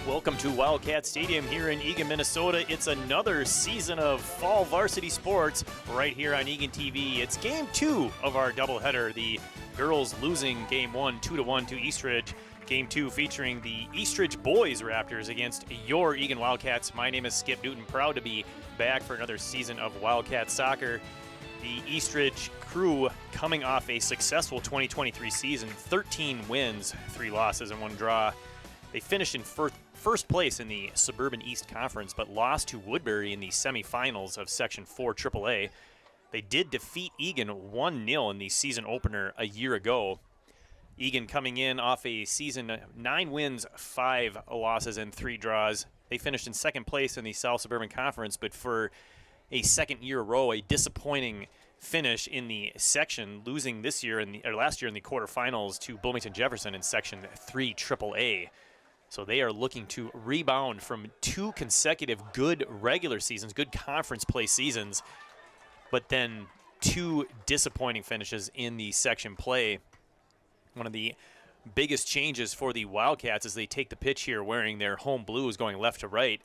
Welcome to Wildcat Stadium here in Eagan, Minnesota. It's another season of fall varsity sports right here on Eagan TV. It's game 2 of our doubleheader. The girls losing game 1, 2-1 to East Ridge. Game 2 featuring the East Ridge boys Raptors against your Eagan Wildcats. My name is Skip Newton, proud to be back for another season of Wildcat soccer. The East Ridge crew coming off a successful 2023 season, 13 wins, 3 losses, and 1 draw. They finished in first place in the Suburban East Conference, but lost to Woodbury in the semifinals of Section 4 AAA. They did defeat Eagan 1-0 in the season opener a year ago. Eagan coming in off a season 9 wins, 5 losses, and 3 draws. They finished in second place in the South Suburban Conference, but for a second year in a row, a disappointing finish in the section, losing last year in the quarterfinals to Bloomington Jefferson in Section 3 AAA. So they are looking to rebound from 2 consecutive good regular seasons, good conference play seasons, but then 2 disappointing finishes in the section play. One of the biggest changes for the Wildcats as they take the pitch here wearing their home blues going left to right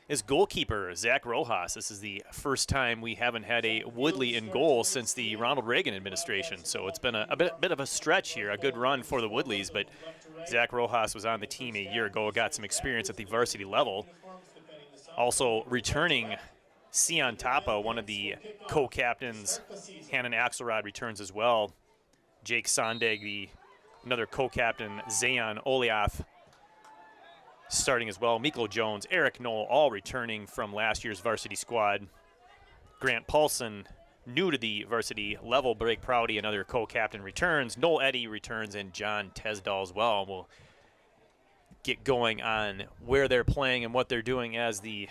is goalkeeper Zach Rojas. This is the first time we haven't had a Woodley in goal since the Ronald Reagan administration. So it's been a bit of a stretch here, a good run for the Woodleys, but Zach Rojas was on the team a year ago, got some experience at the varsity level. Also returning, Sion Tapa, one of the co-captains. Hannon Axelrod returns as well. Jake Sondag, another co-captain. Zayon Oliath starting as well. Miklo Jones, Eric Knoll, all returning from last year's varsity squad. Grant Paulson, new to the varsity level. Blake Prouty, another co-captain, returns. Noel Eddy returns, and John Tesdall as well. We'll get going on where they're playing and what they're doing as the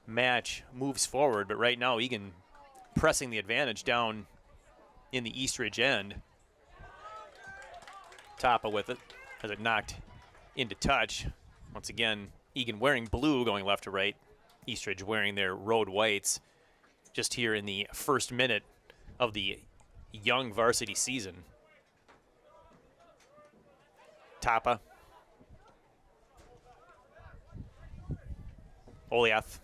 match moves forward. But right now, Eagan pressing the advantage down in the East Ridge end. Tapa with it, has it knocked into touch. Once again, Eagan wearing blue going left to right. East Ridge wearing their road whites. Just here in the first minute of the young varsity season. Tapa. Oliath.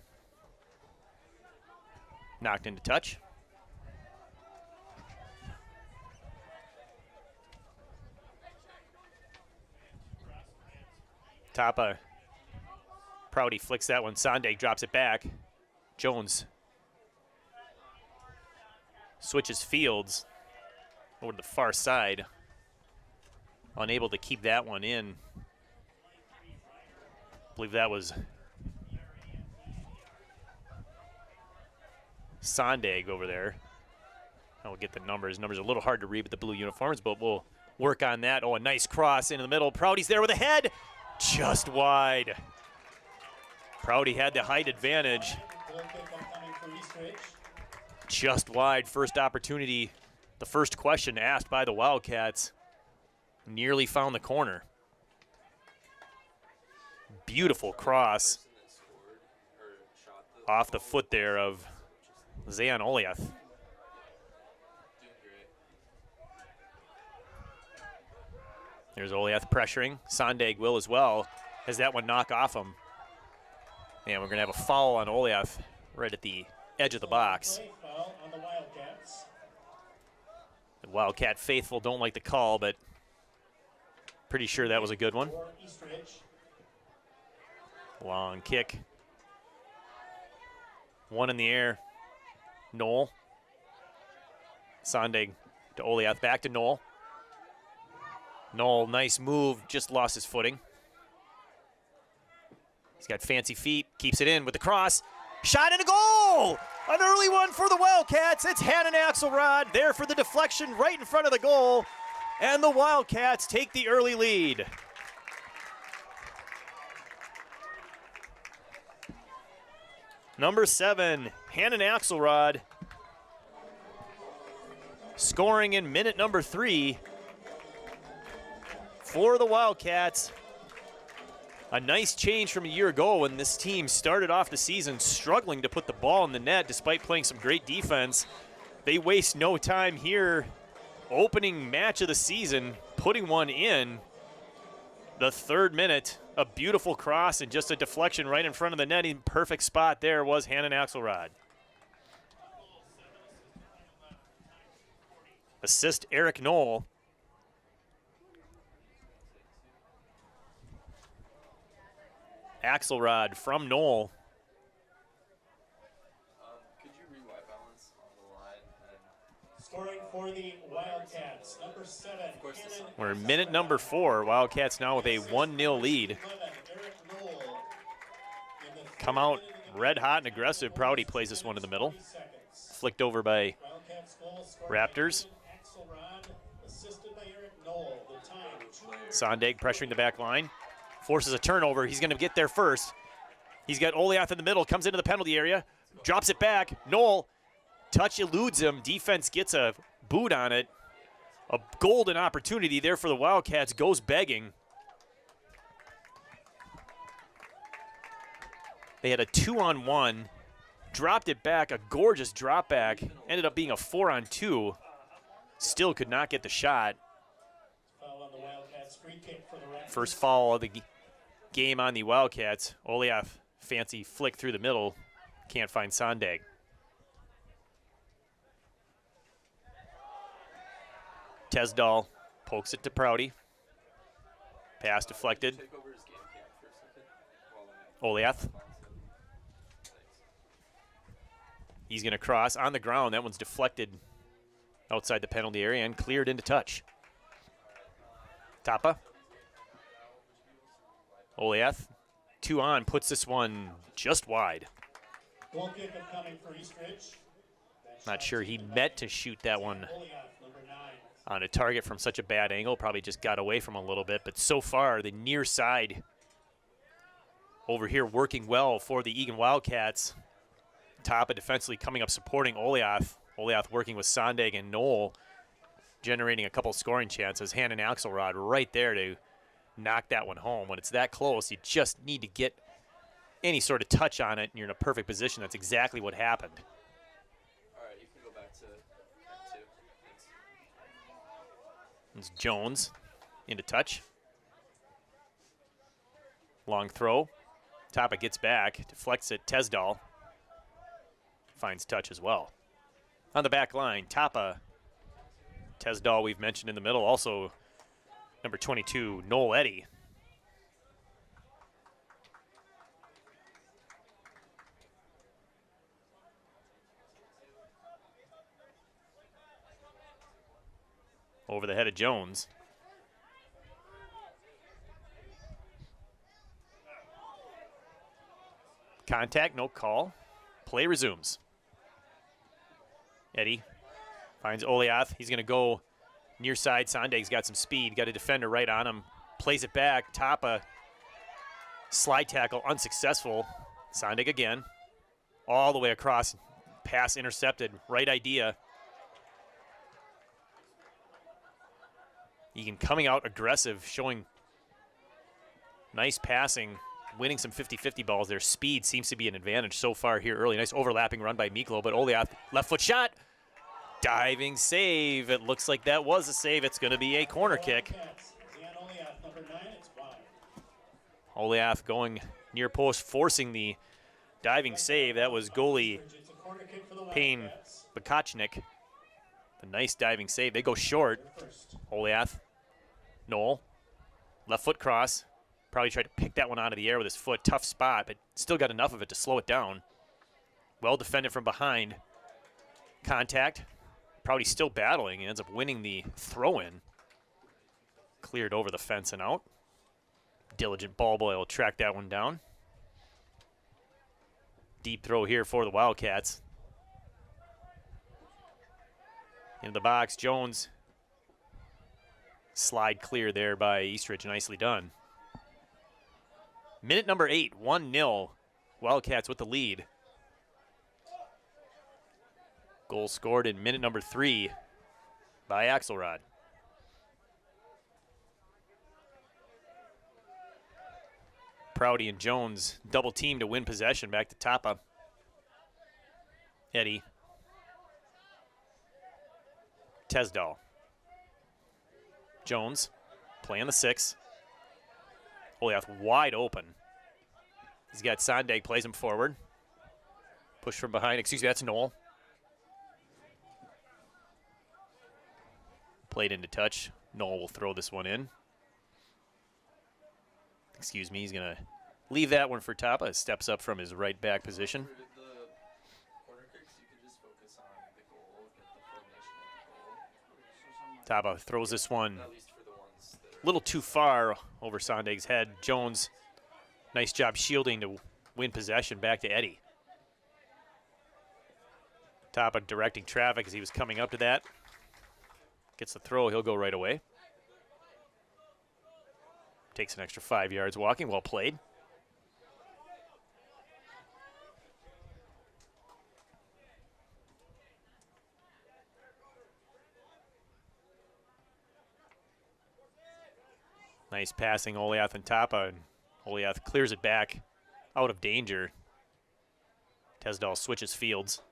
Knocked into touch. Tapa. Prouty flicks that one. Sondag drops it back. Jones switches fields over to the far side. Unable to keep that one in. I believe that was Sondag over there. I'll get the numbers. Numbers are a little hard to read with the blue uniforms, but we'll work on that. Oh, a nice cross into the middle. Prouty's there with a head. Just wide. Prouty had the height advantage. Just wide. First opportunity. The first question asked by the Wildcats. Nearly found the corner. Beautiful cross off the foot there of Zayon Oliath. There's Oliath pressuring. Sondag will as well. Has that one knock off him. And we're going to have a foul on Oliath right at the edge of the box. The Wildcat faithful don't like the call, but pretty sure that was a good one. Long kick. One in the air. Knoll. Sondag to Oliath. Back to Knoll. Knoll, nice move, just lost his footing. He's got fancy feet, keeps it in with the cross. Shot and a goal! An early one for the Wildcats. It's Hannon Axelrod there for the deflection right in front of the goal. And the Wildcats take the early lead. Number 7, Hannon Axelrod. Scoring in minute number 3. For the Wildcats. A nice change from a year ago when this team started off the season struggling to put the ball in the net despite playing some great defense. They waste no time here. Opening match of the season, putting one in. The 3rd minute, a beautiful cross and just a deflection right in front of the net. In perfect spot there was Hannon Axelrod. Assist Eric Knoll. Axelrod from Knoll. Could you rewind balance on the line? Scoring for the Wildcats, number 7. We're in minute number 4. Wildcats now with a 1-0 lead. Come out red hot and aggressive. Prouty plays this one in the middle. Flicked over by Raptors. Sondag pressuring the back line. Forces a turnover. He's going to get there first. He's got Oliath in the middle. Comes into the penalty area. Drops it back. Knoll. Touch eludes him. Defense gets a boot on it. A golden opportunity there for the Wildcats. Goes begging. They had a 2-on-1. Dropped it back. A gorgeous drop back. Ended up being a 4-on-2. Still could not get the shot. First foul of the game on the Wildcats. Oliath, fancy flick through the middle. Can't find Sondag. Tesdal pokes it to Prouty. Pass deflected. Oliath. He's going to cross on the ground. That one's deflected outside the penalty area and cleared into touch. Tapa. Oliath, 2 on, puts this one just wide. Goal kick coming for East Ridge. Not sure he meant to shoot that one on a target from such a bad angle. Probably just got away from him a little bit. But so far, the near side over here working well for the Eagan Wildcats. Tapa defensively coming up supporting Oliath. Oliath working with Sondag and Knoll, generating a couple scoring chances. Hannon Axelrod right there to knock that one home. When it's that close, you just need to get any sort of touch on it, and you're in a perfect position. That's exactly what happened. All right, you can go back to 2. It's Jones into touch. Long throw. Tapa gets back, deflects it. Tesdal finds touch as well. On the back line, Tapa. Tesdal we've mentioned in the middle. Also number 22, Noel Eddy. Over the head of Jones. Contact, no call. Play resumes. Eddy finds Oliath. He's going to go near side. Sondag's got some speed. Got a defender right on him. Plays it back. Tapa. Slide tackle unsuccessful. Sondag again. All the way across. Pass intercepted. Right idea. Eagan coming out aggressive, showing nice passing, winning some 50-50 balls. Their speed seems to be an advantage so far here early. Nice overlapping run by Miklo, but Oliath, left foot shot. Diving save. It looks like that was a save. It's going to be a corner kick. Oliath going near post, forcing the diving save. That was goalie Payne Bakachnik. A nice diving save. They go short. Oliath. Knoll. Left foot cross. Probably tried to pick that one out of the air with his foot. Tough spot, but still got enough of it to slow it down. Well defended from behind. Contact. Prouty still battling. He ends up winning the throw-in. Cleared over the fence and out. Diligent ball boy will track that one down. Deep throw here for the Wildcats. In the box, Jones. Slide clear there by East Ridge, nicely done. Minute number 8, 1-0. Wildcats with the lead. Goal scored in minute number 3 by Axelrod. Prouty and Jones double team to win possession. Back to Tapa. Eddy. Tesdal. Jones playing the 6. Oliath wide open. He's got Sondag, plays him forward. Push from behind. Excuse me, that's Knoll. Played into touch. Knoll will throw this one in. Excuse me, he's going to leave that one for Tapa. Steps up from his right back position. For the corner kicks, you could just focus on the goal, get the formation of the goal. Tapa throws this one At least for the ones that a little too far over Sondag's head. Jones, nice job shielding to win possession back to Eddie. Tapa directing traffic as he was coming up to that. Gets the throw, he'll go right away. Takes an extra 5 yards walking, well played. Nice passing, Oliath and Tapa, and Oliath clears it back out of danger. Tesdal switches fields.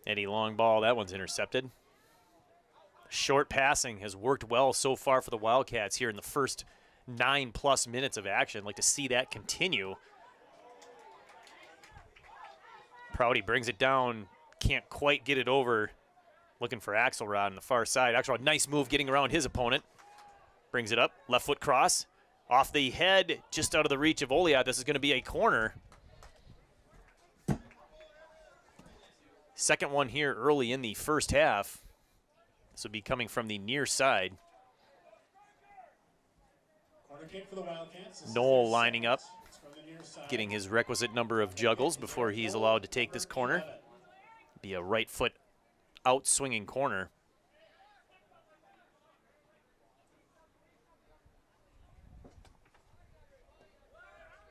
Eddie long ball, that one's intercepted. Short passing has worked well so far for the Wildcats here in the first 9+ minutes of action. I'd like to see that continue. Prouty brings it down, can't quite get it over. Looking for Axelrod on the far side. Axelrod, nice move getting around his opponent. Brings it up, left foot cross. Off the head, just out of the reach of Oliath. This is going to be a corner. Second one here early in the first half. This will be coming from the near side. Corner kick for the Wildcats. This is Knoll their lining second. up, It's from the near side. getting his requisite number of juggles before he's allowed to take this corner. Be a right foot out swinging corner.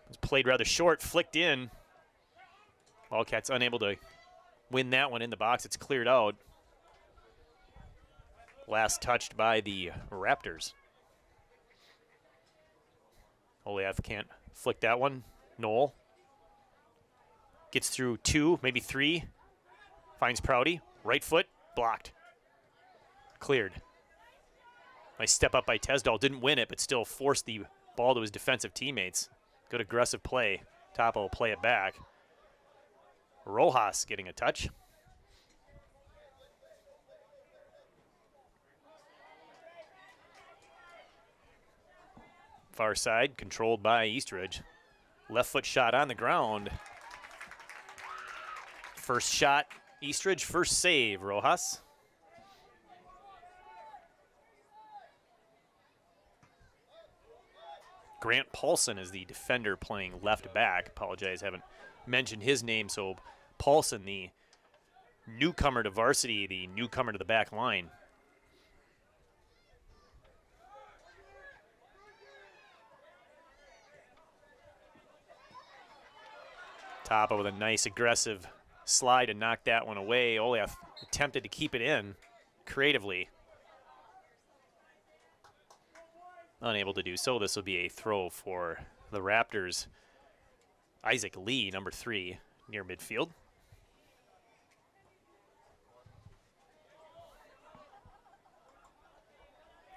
It's played rather short, flicked in. Wildcats unable to win that one in the box. It's cleared out. Last touched by the Raptors. Oliath can't flick that one. Knoll gets through 2, maybe 3. Finds Prouty. Right foot, blocked. Cleared. Nice step up by Tesdal. Didn't win it, but still forced the ball to his defensive teammates. Good aggressive play. Tapa will play it back. Rojas getting a touch. Far side, controlled by East Ridge. Left foot shot on the ground. First shot, East Ridge. First save, Rojas. Grant Paulson is the defender playing left back. Apologize, haven't mentioned his name. So Paulson, the newcomer to varsity, the newcomer to the back line. Tapa with a nice aggressive slide to knock that one away. Oliath attempted to keep it in creatively. Unable to do so. This will be a throw for the Raptors. Isaac Lee, number 3, near midfield.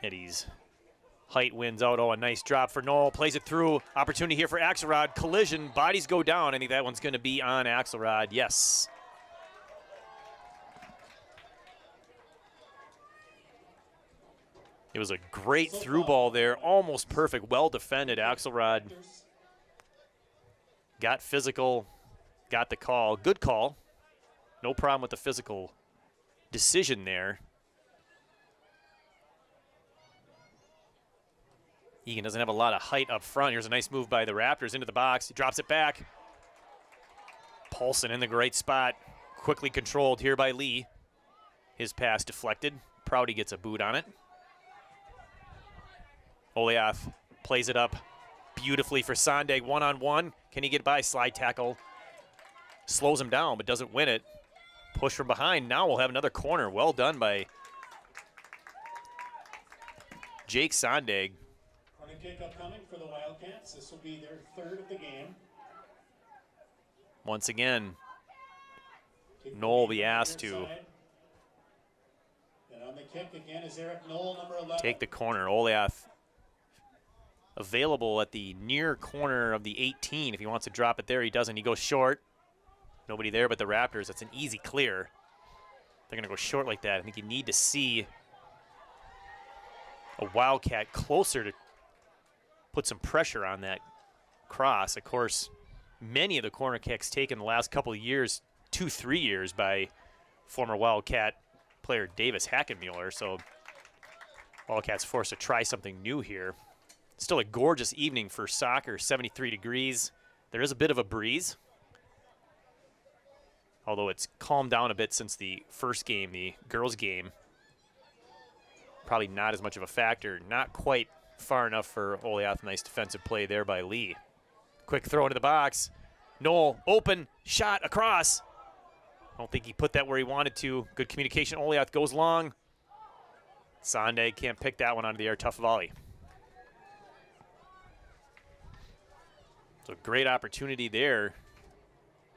Eddie's height wins out. Oh, a nice drop for Knoll. Plays it through. Opportunity here for Axelrod. Collision. Bodies go down. I think that one's going to be on Axelrod. Yes. It was a great through ball there. Almost perfect. Well defended. Axelrod got physical. Got the call. Good call. No problem with the physical decision there. Eagan doesn't have a lot of height up front. Here's a nice move by the Raptors into the box. He drops it back. Paulson in the great spot. Quickly controlled here by Lee. His pass deflected. Prouty gets a boot on it. Oliath plays it up beautifully for Sondag. One-on-one. Can he get by? Slide tackle. Slows him down, but doesn't win it. Push from behind. Now we'll have another corner. Well done by Jake Sondag. Corner kick upcoming for the Wildcats. This will be their 3rd of the game. Once again, Knoll will be asked to And on the kick again is Eric Knoll, number 11. take the corner. Oliath available at the near corner of the 18. If he wants to drop it there, he doesn't. He goes short. Nobody there but the Raptors. That's an easy clear. They're going to go short like that. I think you need to see a Wildcat closer to put some pressure on that cross. Of course, many of the corner kicks taken the last couple of years, 2-3 years, by former Wildcat player Davis Hackenmuller. So Wildcats forced to try something new here. Still a gorgeous evening for soccer, 73 degrees. There is a bit of a breeze, although it's calmed down a bit since the first game, the girls' game. Probably not as much of a factor. Not quite far enough for Oliath. Nice defensive play there by Lee. Quick throw into the box. Knoll, open, shot across. I don't think he put that where he wanted to. Good communication. Oliath goes long. Sondag can't pick that one out of the air. Tough volley. So great opportunity there.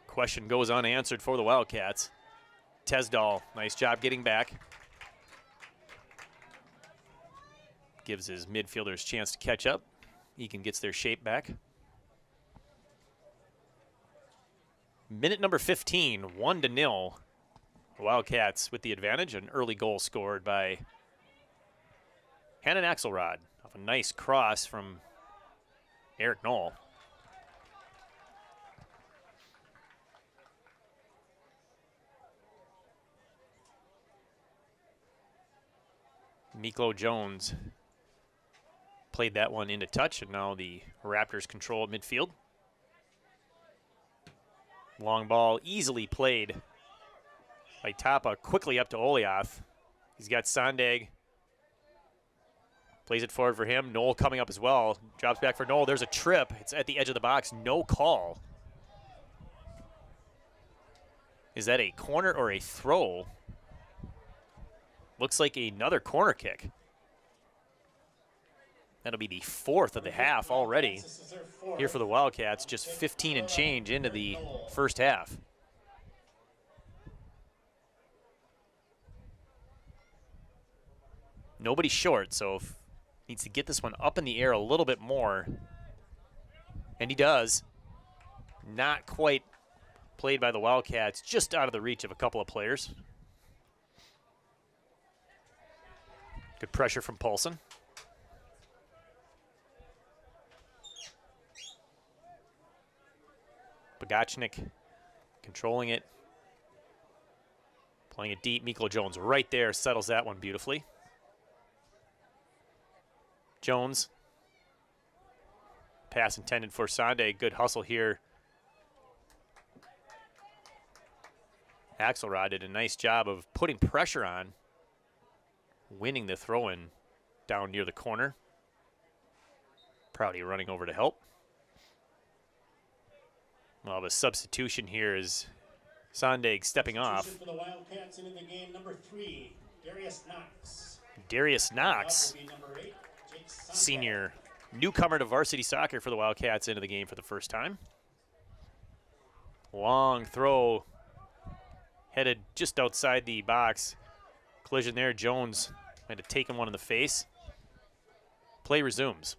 Question goes unanswered for the Wildcats. Tesdall, nice job getting back. Gives his midfielders a chance to catch up. Eagan gets their shape back. Minute number 15, 1-0. Wildcats with the advantage. An early goal scored by Hannon Axelrod off a nice cross from Eric Knoll. Miklo Jones played that one into touch, and now the Raptors control at midfield. Long ball easily played by Tapa, quickly up to Oliath. He's got Sondag. Plays it forward for him. Knoll coming up as well. Drops back for Knoll. There's a trip. It's at the edge of the box. No call. Is that a corner or a throw? Looks like another corner kick. That'll be the fourth of the half already here for the Wildcats. Just 15 and change into the first half. Nobody short, so needs to get this one up in the air a little bit more. And he does. Not quite played by the Wildcats, just out of the reach of a couple of players. Good pressure from Paulson. Bogacnik controlling it. Playing it deep. Miklo Jones right there settles that one beautifully. Jones. Pass intended for Sondag. Good hustle here. Axelrod did a nice job of putting pressure on, winning the throw-in down near the corner. Prouty running over to help. Well, the substitution here is Sondag stepping off. For the Wildcats into the game, number 3, Darius Knox. Darius Knox, Will be number 8, Jake Sondag. senior newcomer to varsity soccer for the Wildcats, into the game for the first time. Long throw, headed just outside the box. Collision there. Jones had to take him one in the face. Play resumes.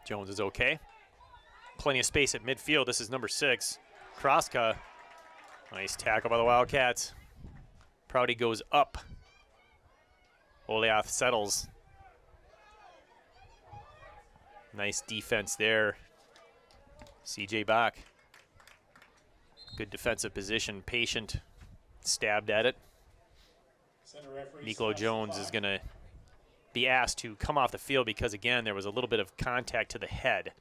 Jones is okay. Plenty of space at midfield. This is number 6, Kraska. Nice tackle by the Wildcats. Prouty goes up. Oliath settles. Nice defense there. CJ Bach. Good defensive position, patient, stabbed at it. Miklo Jones is going to be asked to come off the field because, again, there was a little bit of contact to the head.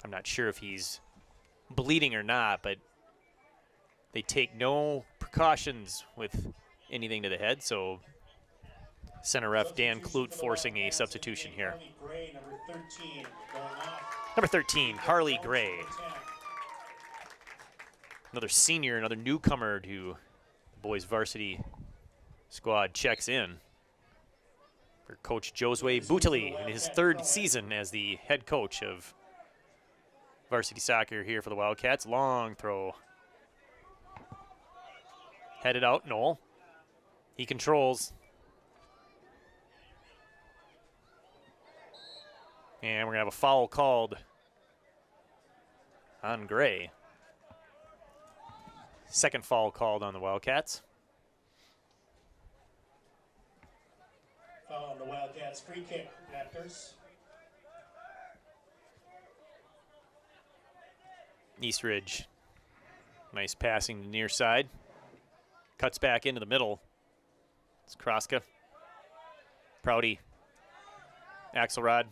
I'm not sure if he's bleeding or not, but they take no precautions with anything to the head, so center ref Dan Clute forcing a substitution here. Number 13, Harley Gray. Another senior, another newcomer to the boys' varsity squad checks in for Coach Josue Butali in his 3rd season as the head coach of varsity soccer here for the Wildcats. Long throw Headed out, Knoll. He controls. And we're going to have a foul called on Gray. Second foul called on the Wildcats. Foul on the Wildcats. Free kick, Raptors. East Ridge. Nice passing to the near side. Cuts back into the middle. It's Kraska. Prouty. Axelrod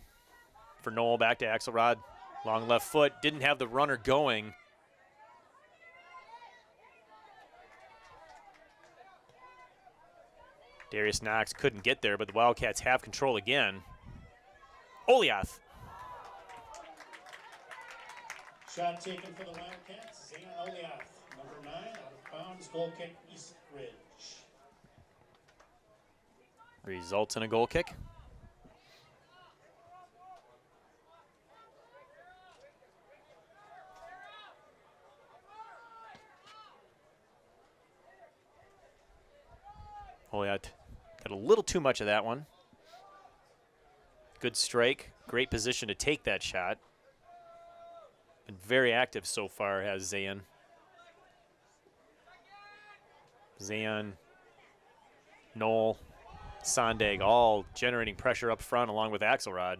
for Knoll. Back to Axelrod. Long left foot. Didn't have the runner going. Darius Knox couldn't get there, but the Wildcats have control again. Oliath. Shot taken for the Wildcats. Zayn Oliath, number 9, out of bounds. Goal kick, East Ridge. Results in a goal kick. Oliath got a little too much of that one. Good strike, great position to take that shot. Been very active so far, has Zayn. Zayn, Knoll, Sondag, all generating pressure up front along with Axelrod.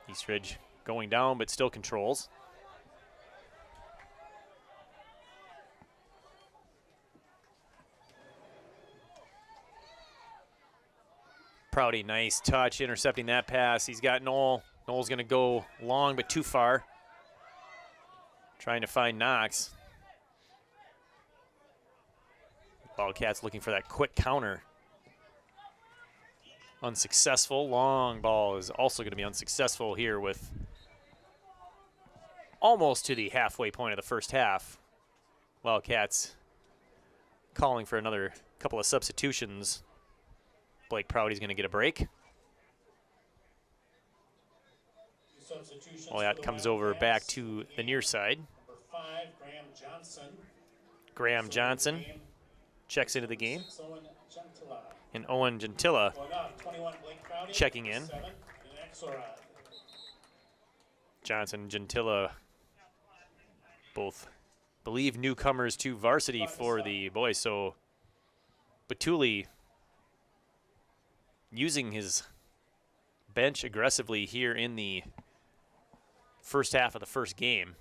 East Ridge going down, but still controls. Prouty, nice touch, intercepting that pass. He's got Knoll. Knoll's going to go long, but too far. Trying to find Knox. Wildcats looking for that quick counter. Unsuccessful. Long ball is also going to be unsuccessful here with almost to the halfway point of the first half. Wildcats calling for another couple of substitutions. Blake Prouty's going to get a break. Oliath comes over back to the near side. Number 5, Graham Johnson. Graham Johnson checks into the game. Owen Gentilla. And Owen Gentilla Going off, 21, Blake Prouty. checking in. 7, and Axelrod. Johnson, Gentilla, both believe newcomers to varsity for the boys. So Batuli using his bench aggressively here in the first half of the first game.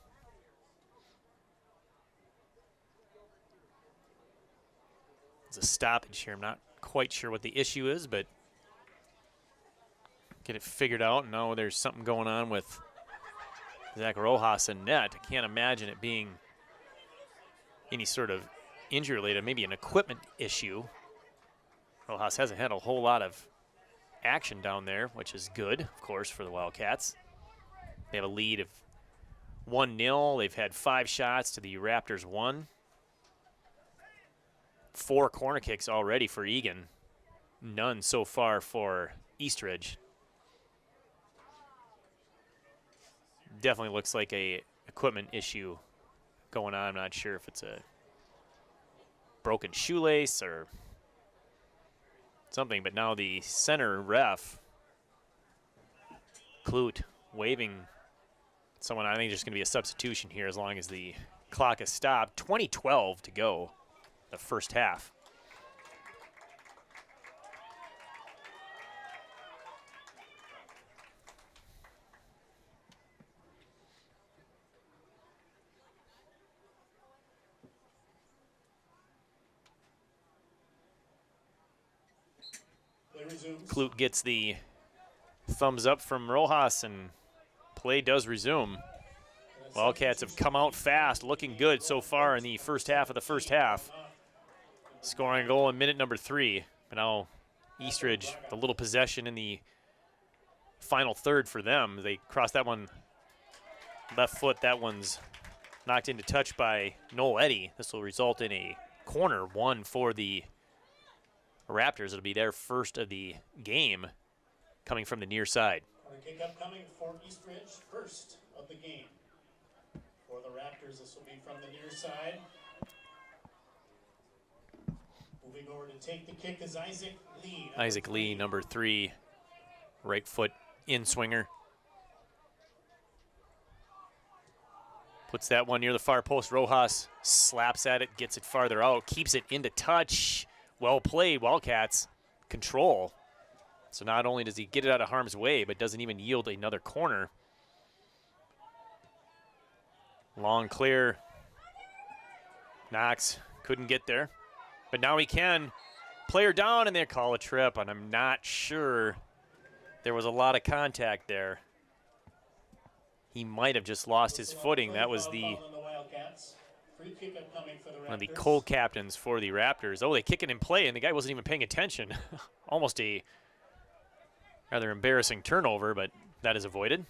It's a stoppage here. I'm not quite sure what the issue is, but get it figured out. No, there's something going on with Zach Rojas and net. I can't imagine it being any sort of injury related, maybe an equipment issue. Rojas hasn't had a whole lot of action down there, which is good, of course, for the Wildcats. They have a lead of 1-0. They've had 5 shots to the Raptors 1. 4 corner kicks already for Eagan. None so far for East Ridge. Definitely looks like a equipment issue going on. I'm not sure if it's a broken shoelace or something, but now the center ref, Clute, waving someone. I think there's going to be a substitution here as long as the clock is stopped. 20:12 to go, the first half. Clute gets the thumbs up from Rojas, and play does resume. Wildcats have come out fast, looking good so far in the first half of the first half. Scoring a goal in minute number 3. But now East Ridge, the little possession in the final third for them. They cross that one left foot. That one's knocked into touch by Noel Eddy. This will result in a corner 1 for the Raptors. It'll be their first of the game coming from the near side. Corner kick upcoming for East Ridge, first of the game. For the Raptors, this will be from the near side. Moving over to take the kick is Isaac Lee. Isaac Lee, number 3, right foot in swinger. Puts that one near the far post. Rojas slaps at it, gets it farther out, keeps it into touch. Well played, Wildcats. Control. So not only does he get it out of harm's way, but doesn't even yield another corner. Long clear. Knox couldn't get there, but now he can. Player down, and they call a trip, and I'm not sure there was a lot of contact there. He might have just lost his footing. That was one of the co-captains for the Raptors. Oh, they kick it in play, and the guy wasn't even paying attention. Almost a rather embarrassing turnover, but that is avoided.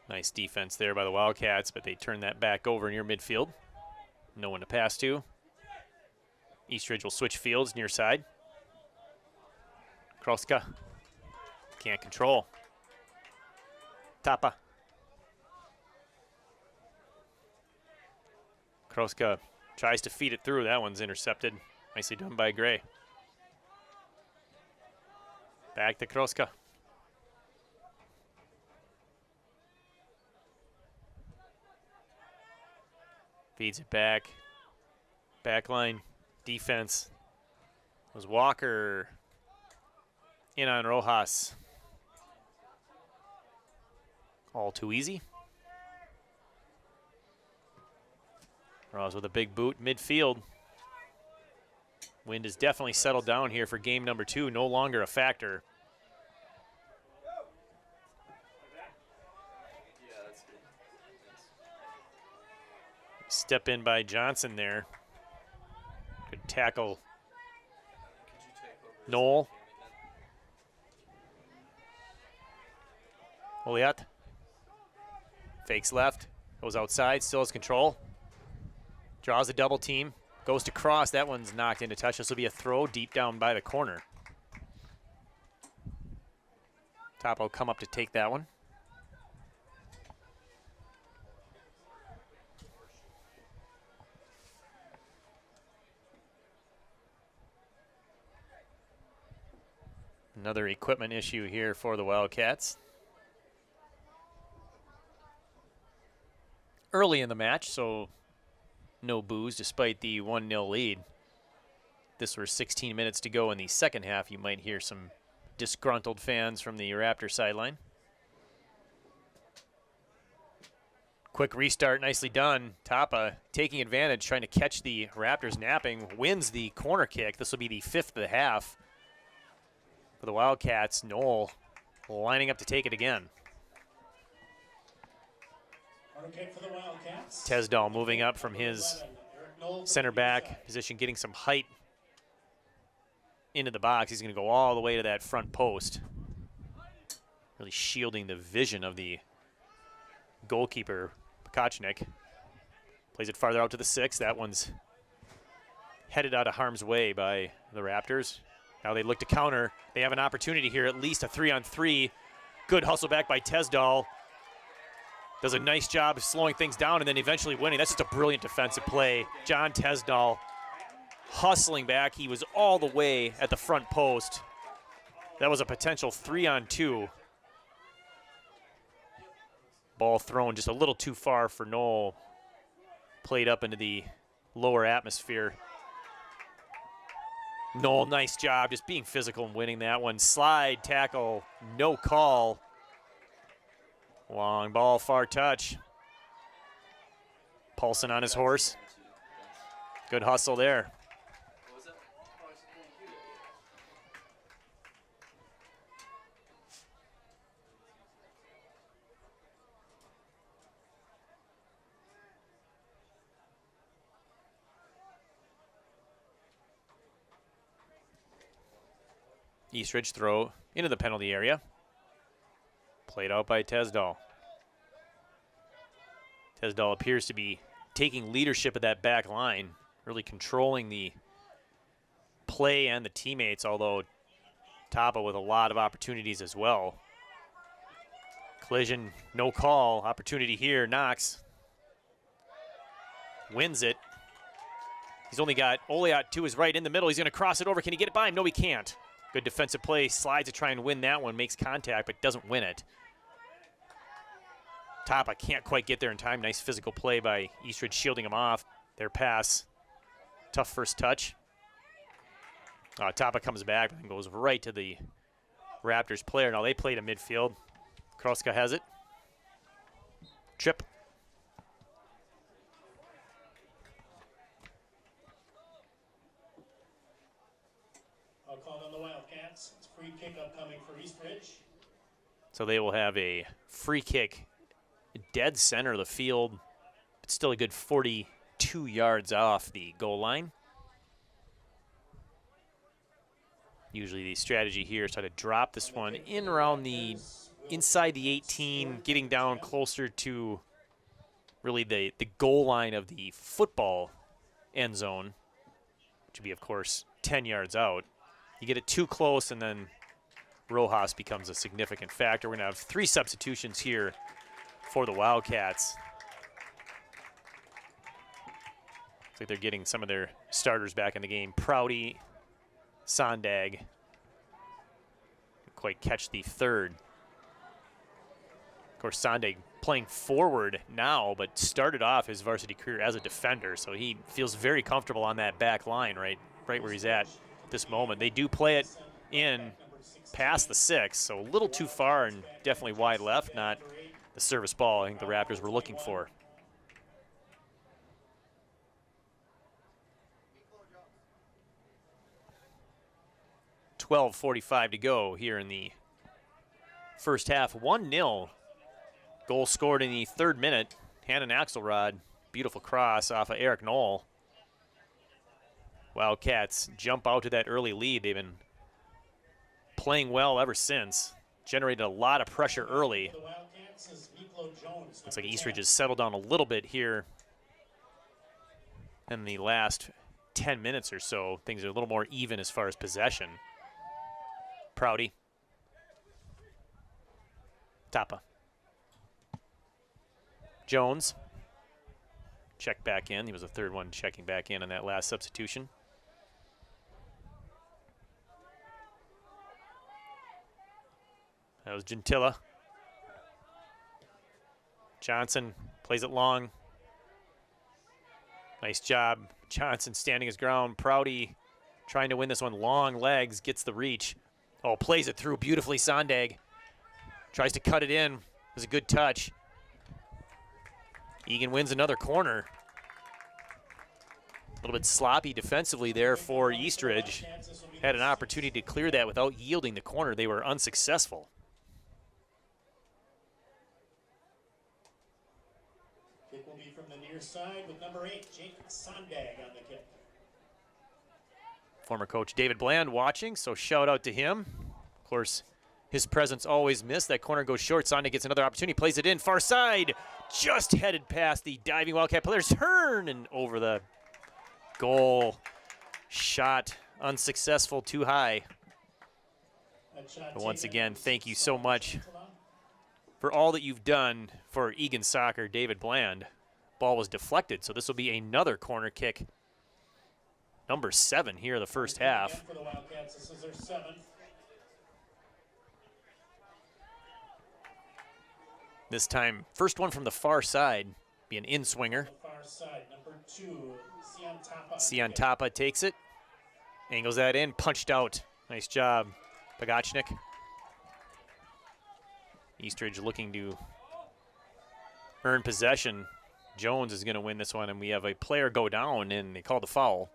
Nice defense there by the Wildcats, but they turn that back over near midfield. No one to pass to. East Ridge will switch fields near side. Kroska can't control. Tapa. Kroska tries to feed it through. That one's intercepted. Nicely done by Gray. Back to Kroska. Feeds it back. Backline defense. Was Walker in on Rojas. All too easy. Rojas with a big boot midfield. Wind has definitely settled down here for game number 2. No longer a factor. Step in by Johnson there. Good tackle. Noel. Oliat. Fakes left. Goes outside. Still has control. Draws a double team. Goes to cross. That one's knocked into touch. This will be a throw deep down by the corner. Top will come up to take that one. Another equipment issue here for the Wildcats. Early in the match, so no boos despite the 1-0 lead. This was 16 minutes to go in the second half. You might hear some disgruntled fans from the Raptor sideline. Quick restart, nicely done. Tapa taking advantage, trying to catch the Raptors napping, wins the corner kick. This will be the 5th of the half. For the Wildcats, Noel lining up to take it again. Tesdall moving up from his center back position, getting some height into the box. He's going to go all the way to that front post, really shielding the vision of the goalkeeper, Kochnik. Plays it farther out to the 6. That one's headed out of harm's way by the Raptors. Now they look to counter. They have an opportunity here, at least a 3-on-3. Good hustle back by Tesdall. Does a nice job of slowing things down and then eventually winning. That's just a brilliant defensive play. John Tesdall hustling back. He was all the way at the front post. That was a potential 3-on-2. Ball thrown just a little too far for Noel. Played up into the lower atmosphere. Noel, nice job, just being physical and winning that one. Slide, tackle, no call. Long ball, far touch. Paulson on his horse. Good hustle there. East Ridge throw into the penalty area. Played out by Tesdall. Tesdall appears to be taking leadership of that back line, really controlling the play and the teammates, although Tapa with a lot of opportunities as well. Collision, no call. Opportunity here. Knox wins it. He's only got Oliat to his right in the middle. He's going to cross it over. Can he get it by him? No, he can't. Good defensive play. Slides to try and win that one. Makes contact, but doesn't win it. Tapa can't quite get there in time. Nice physical play by East Ridge shielding him off. Their pass. Tough first touch. Tapa comes back and goes right to the Raptors player. Now they play to midfield. Kroska has it. Trip. I'll call on the Wildcats. It's free kick upcoming for East Ridge. So they will have a free kick dead center of the field. It's still a good 42 yards off the goal line. Usually the strategy here is try to drop this one in around the inside the 18, getting down closer to really the goal line of the football end zone, which would be, of course, 10 yards out. You get it too close, and then Rojas becomes a significant factor. We're going to have 3 substitutions here for the Wildcats. Looks like they're getting some of their starters back in the game. Prouty, Sondag, didn't quite catch the third. Of course, Sondag playing forward now, but started off his varsity career as a defender, so he feels very comfortable on that back line right where he's at this moment. They do play it in past the 6, so a little too far and definitely wide left, not the service ball I think the Raptors were looking for. .45 to go here in the first half. 1-0. Goal scored in the 3rd minute. Hannon Axelrod, beautiful cross off of Eric Knoll. Wildcats jump out to that early lead. They've been playing well ever since. Generated a lot of pressure early. Looks like East Ridge has settled down a little bit here in the last 10 minutes or so. Things are a little more even as far as possession. Prouty. Tapa. Jones. Check back in. He was the 3rd one checking back in on that last substitution. That was Gentilla. Johnson plays it long. Nice job. Johnson standing his ground. Prouty trying to win this one. Long legs, gets the reach. Oh, plays it through beautifully. Sondag tries to cut it in. It was a good touch. Eagan wins another corner. A little bit sloppy defensively there for East Ridge. Had an opportunity to clear that without yielding the corner. They were unsuccessful. Kick will be from the near side with number 8, Jake Sondag on the kick. Former coach David Bland watching, so shout out to him. Of course, his presence always missed. That corner goes short. Sondag gets another opportunity, plays it in, far side. Just headed past the diving Wildcat player's turn and over the goal. Shot unsuccessful, too high. But once again, thank you so much for all that you've done for Eagan Soccer, David Bland. Ball was deflected, so this will be another corner kick. Number 7 here in the first half. For the Wildcats, this is their 7th. This time, first one from the far side, be an in-swinger. Far side, number 2, Sion Tapa takes it, angles that in, punched out. Nice job, Pagachnik. East Ridge looking to earn possession. Jones is going to win this one, and we have a player go down, and they called the foul.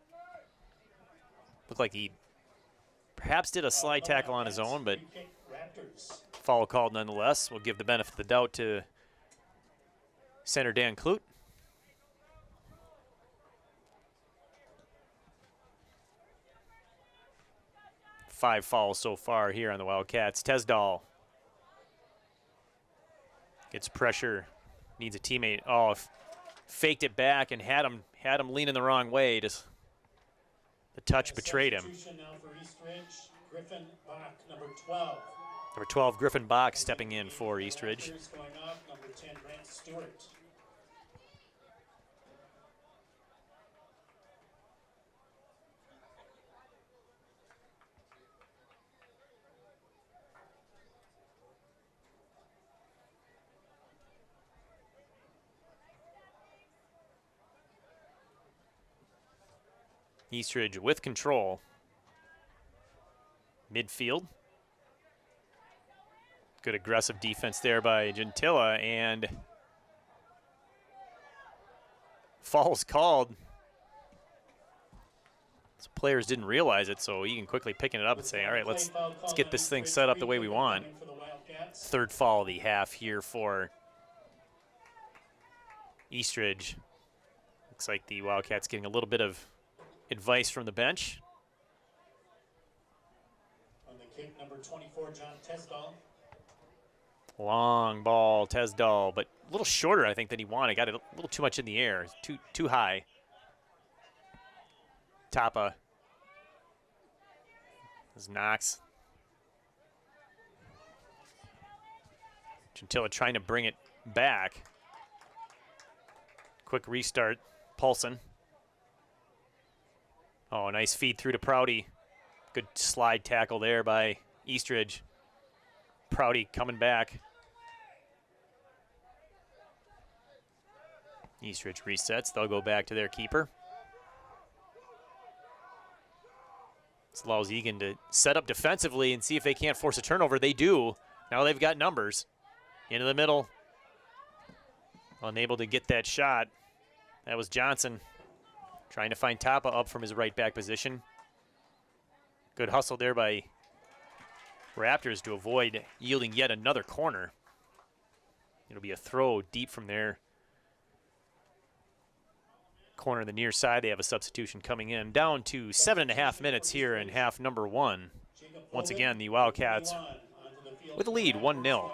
Looked like he perhaps did a slide tackle on his own, but foul called nonetheless. We'll give the benefit of the doubt to center Dan Kloot. Five fouls so far here on the Wildcats. Tesdal gets pressure, needs a teammate off. faked it back and had him leaning the wrong way. Just the touch betrayed him. Substitution now for East Ridge, Griffin Bach, number 12. Number 12, Griffin Bach stepping in for East Ridge. Raptors going off, number 10, Brent Stewart. East Ridge with control. Midfield. Good aggressive defense there by Gentilla, and foul's called. So players didn't realize it, so Eagan quickly picking it up and saying, all right, let's get this thing set up the way we want. Third foul of the half here for East Ridge. Looks like the Wildcats getting a little bit of advice from the bench. On the kick, number 24, John Tesdall. Long ball, Tesdall, but a little shorter, I think, than he wanted. Got it a little too much in the air, too high. Tapa. This is Knox. Gentilla trying to bring it back. Quick restart, Paulson. Oh, nice feed through to Prouty. Good slide tackle there by East Ridge. Prouty coming back. East Ridge resets. They'll go back to their keeper. This allows Eagan to set up defensively and see if they can't force a turnover. They do. Now they've got numbers. Into the middle. Unable to get that shot. That was Johnson. Trying to find Tapa up from his right back position. Good hustle there by Raptors to avoid yielding yet another corner. It'll be a throw deep from there. Corner on the near side. They have a substitution coming in. Down to 7.5 minutes here in half number 1. Once again, the Wildcats with a lead, 1-0.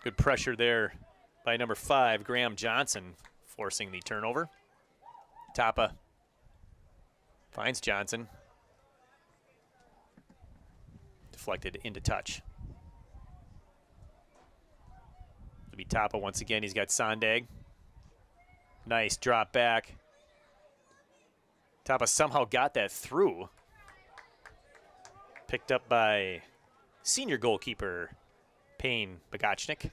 Good pressure there by number 5, Graham Johnson, forcing the turnover. Tapa finds Johnson. Deflected into touch. It'll be Tapa once again. He's got Sondag. Nice drop back. Tapa somehow got that through. Picked up by senior goalkeeper Payne Bagachnik.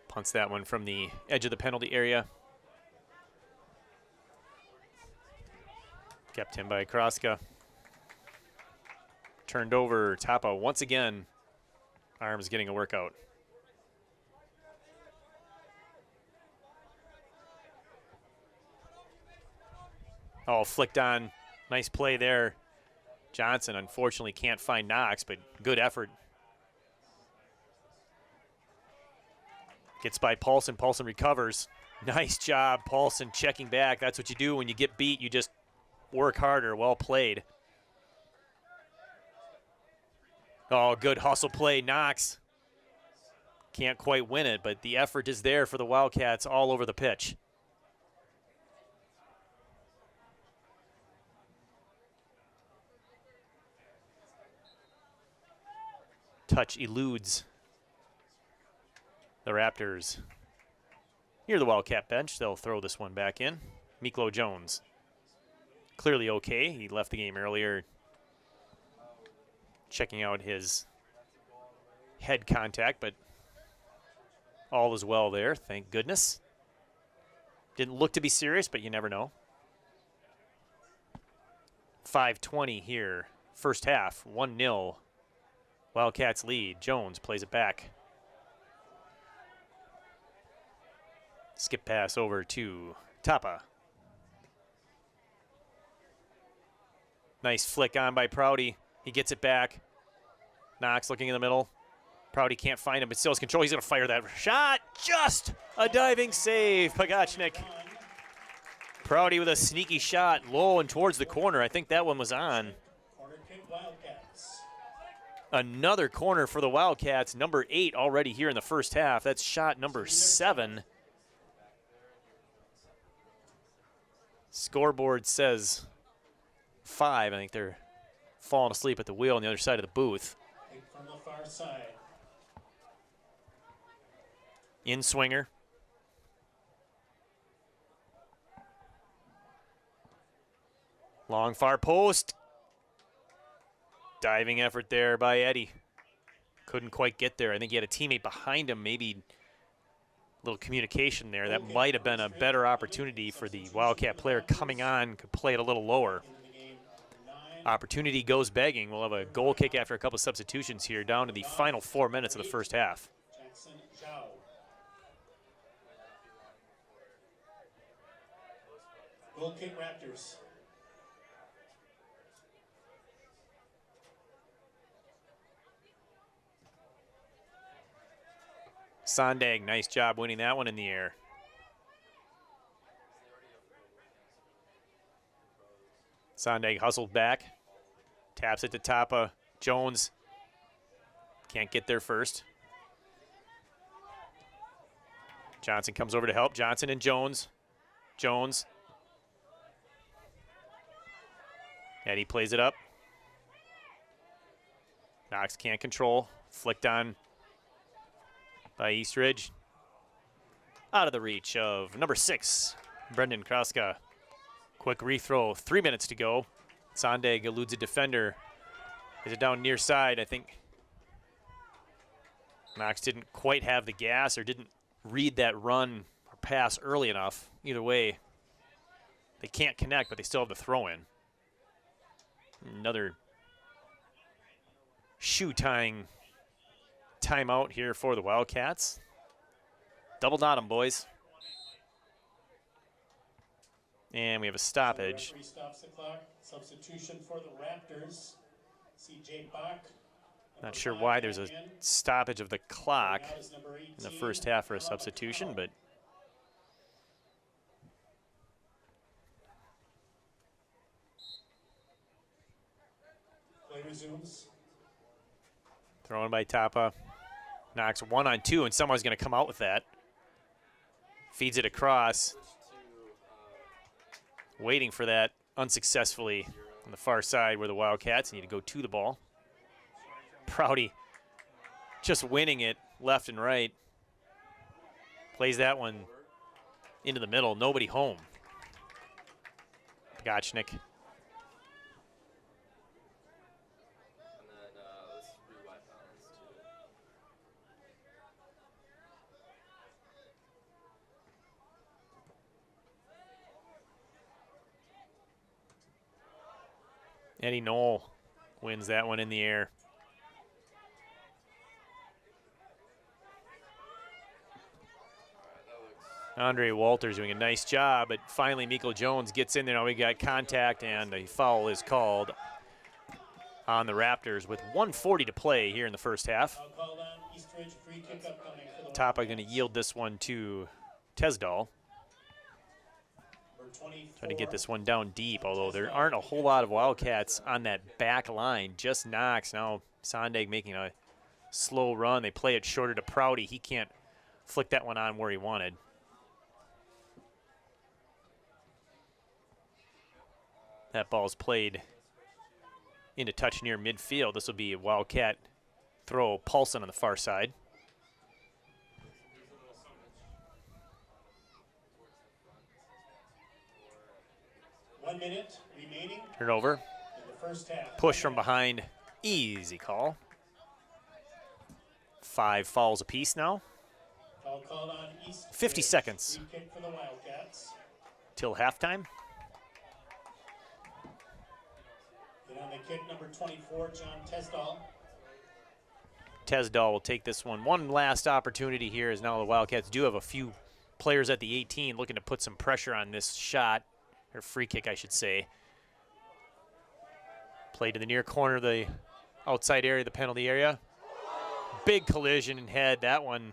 Punts that one from the edge of the penalty area. Kept him by Kraska. Turned over, Tapa once again. Arms getting a workout. Oh, flicked on. Nice play there. Johnson unfortunately can't find Knox, but good effort. Gets by Paulson. Paulson recovers. Nice job, Paulson checking back. That's what you do when you get beat. You just work harder. Well played. Oh, good hustle play. Knox can't quite win it, but the effort is there for the Wildcats all over the pitch. Touch eludes the Raptors. Near the Wildcat bench, they'll throw this one back in. Miklo Jones, clearly okay. He left the game earlier, checking out his head contact, but all is well there, thank goodness. Didn't look to be serious, but you never know. 5:20 here, first half, 1-0. Wildcats lead. Jones plays it back. Skip pass over to Tapa. Nice flick on by Prouty. He gets it back. Knox looking in the middle. Prouty can't find him, but still has control. He's going to fire that shot. Just a diving save. Pagachnik. Prouty with a sneaky shot, low and towards the corner. I think that one was on. Corner kick, Wildcats. Another corner for the Wildcats, number 8 already here in the first half. That's shot number 7. Scoreboard says 5. I think they're falling asleep at the wheel on the other side of the booth. Kick from the far side. In swinger. Long far post. Diving effort there by Eddie. Couldn't quite get there. I think he had a teammate behind him, maybe a little communication there. That might have been a better opportunity for the Wildcat player coming on, could play it a little lower. Opportunity goes begging. We'll have a goal kick after a couple substitutions here, down to the final 4 minutes of the first half. Goal kick, Raptors. Sondag, nice job winning that one in the air. Sondag hustled back, taps it to Tapa. Jones can't get there first. Johnson comes over to help. Johnson and Jones. Jones. Eddie plays it up. Knox can't control. Flicked on by East Ridge. Out of the reach of number 6, Brendan Kraska. Quick rethrow, 3 minutes to go. Sondag eludes a defender. Is it down near side? I think Knox didn't quite have the gas or didn't read that run or pass early enough. Either way, they can't connect, but they still have the throw in. Another shoe tying timeout here for the Wildcats. Double knot them, boys. And we have a stoppage. The referee stops the clock. Substitution for the Raptors. CJ Bach. Not sure why there's a stoppage of the clock in the first half for a substitution, but play resumes. thrown by Tapa. Knocks 1-on-2, and someone's going to come out with that. Feeds it across. Waiting for that unsuccessfully on the far side where the Wildcats need to go to the ball. Prouty just winning it left and right. Plays that one into the middle. Nobody home. Gotchnik. Eddie Knoll wins that one in the air. Andre Walters doing a nice job, but finally Miko Jones gets in there. Now we got contact, and a foul is called on the Raptors with 1:40 to play here in the first half. Tapa going to yield this one to Tesdal. Trying to get this one down deep, although there aren't a whole lot of Wildcats on that back line. Just Knox. Now Sondag making a slow run. They play it shorter to Prouty. He can't flick that one on where he wanted. That ball's played into touch near midfield. This will be a Wildcat throw. Paulson on the far side. One minute remaining. Turnover. In the first half. Push from behind. Easy call. 5 fouls apiece now. Foul called on East 50 Ridge. seconds. Free kick for the Wildcats. Till halftime. Get on the kick, number 24, John Tesdal. Tesdal will take this one. One last opportunity here, as now the Wildcats do have a few players at the 18 looking to put some pressure on this shot, or free kick, I should say. Played to the near corner of the outside area, the penalty area. Big collision in head. That one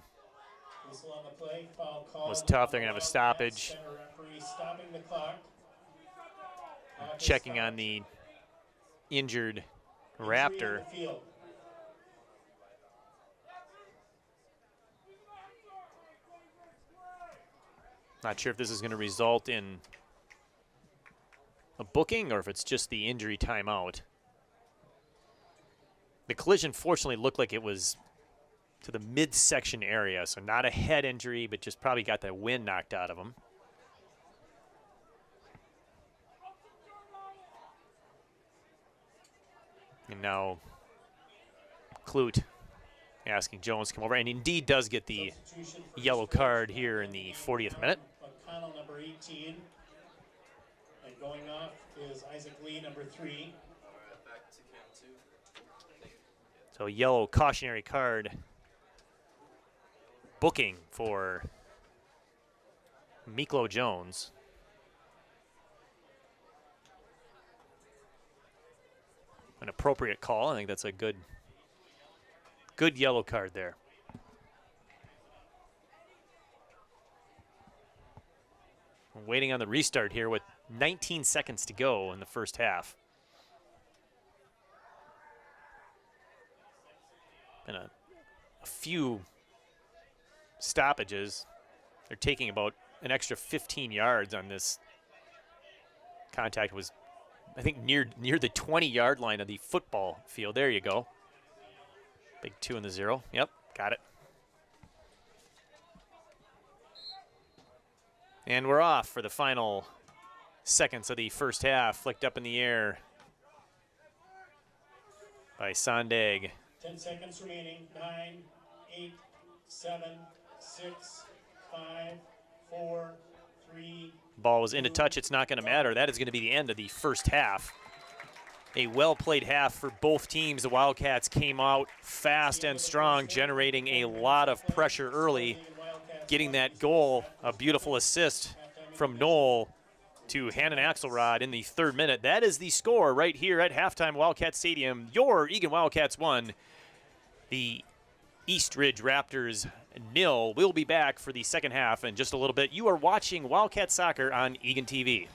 Whistle on the play, foul call. Was tough. They're going to have a stoppage. Center referee stopping the clock. Clock is Checking on stopped. the injured Injury on Raptor. the field. Not sure if this is going to result in a booking or if it's just the injury timeout. The collision fortunately looked like it was to the midsection area, so not a head injury, but just probably got the wind knocked out of him. And now Clute asking Jones to come over, and indeed does get the Substitution for yellow East Ridge. card here in the 40th minute. McConnell, number 18. And going off is Isaac Lee, number 3. Alright, back to count 2. So yellow cautionary card booking for Miklo Jones. An appropriate call. I think that's a good yellow card there. We're waiting on the restart here with 19 seconds to go in the first half. And a few stoppages. They're taking about an extra 15 yards on this. Contact was, I think, near the 20-yard line of the football field. There you go. Big 2 in the 0. Yep, got it. And we're off for the final seconds of the first half. Flicked up in the air by Sondag. 10 seconds remaining. 9, 8, 7, 6, 5, 4, 3. Ball was into touch. It's not going to matter. That is going to be the end of the first half. A well-played half for both teams. The Wildcats came out fast and strong, generating a lot of pressure early, getting that goal, a beautiful assist from Noel to Hannon Axelrod in the 3rd minute. That is the score right here at halftime, Wildcat Stadium. Your Eagan Wildcats won. The East Ridge Raptors 0. We'll be back for the second half in just a little bit. You are watching Wildcat Soccer on Eagan TV.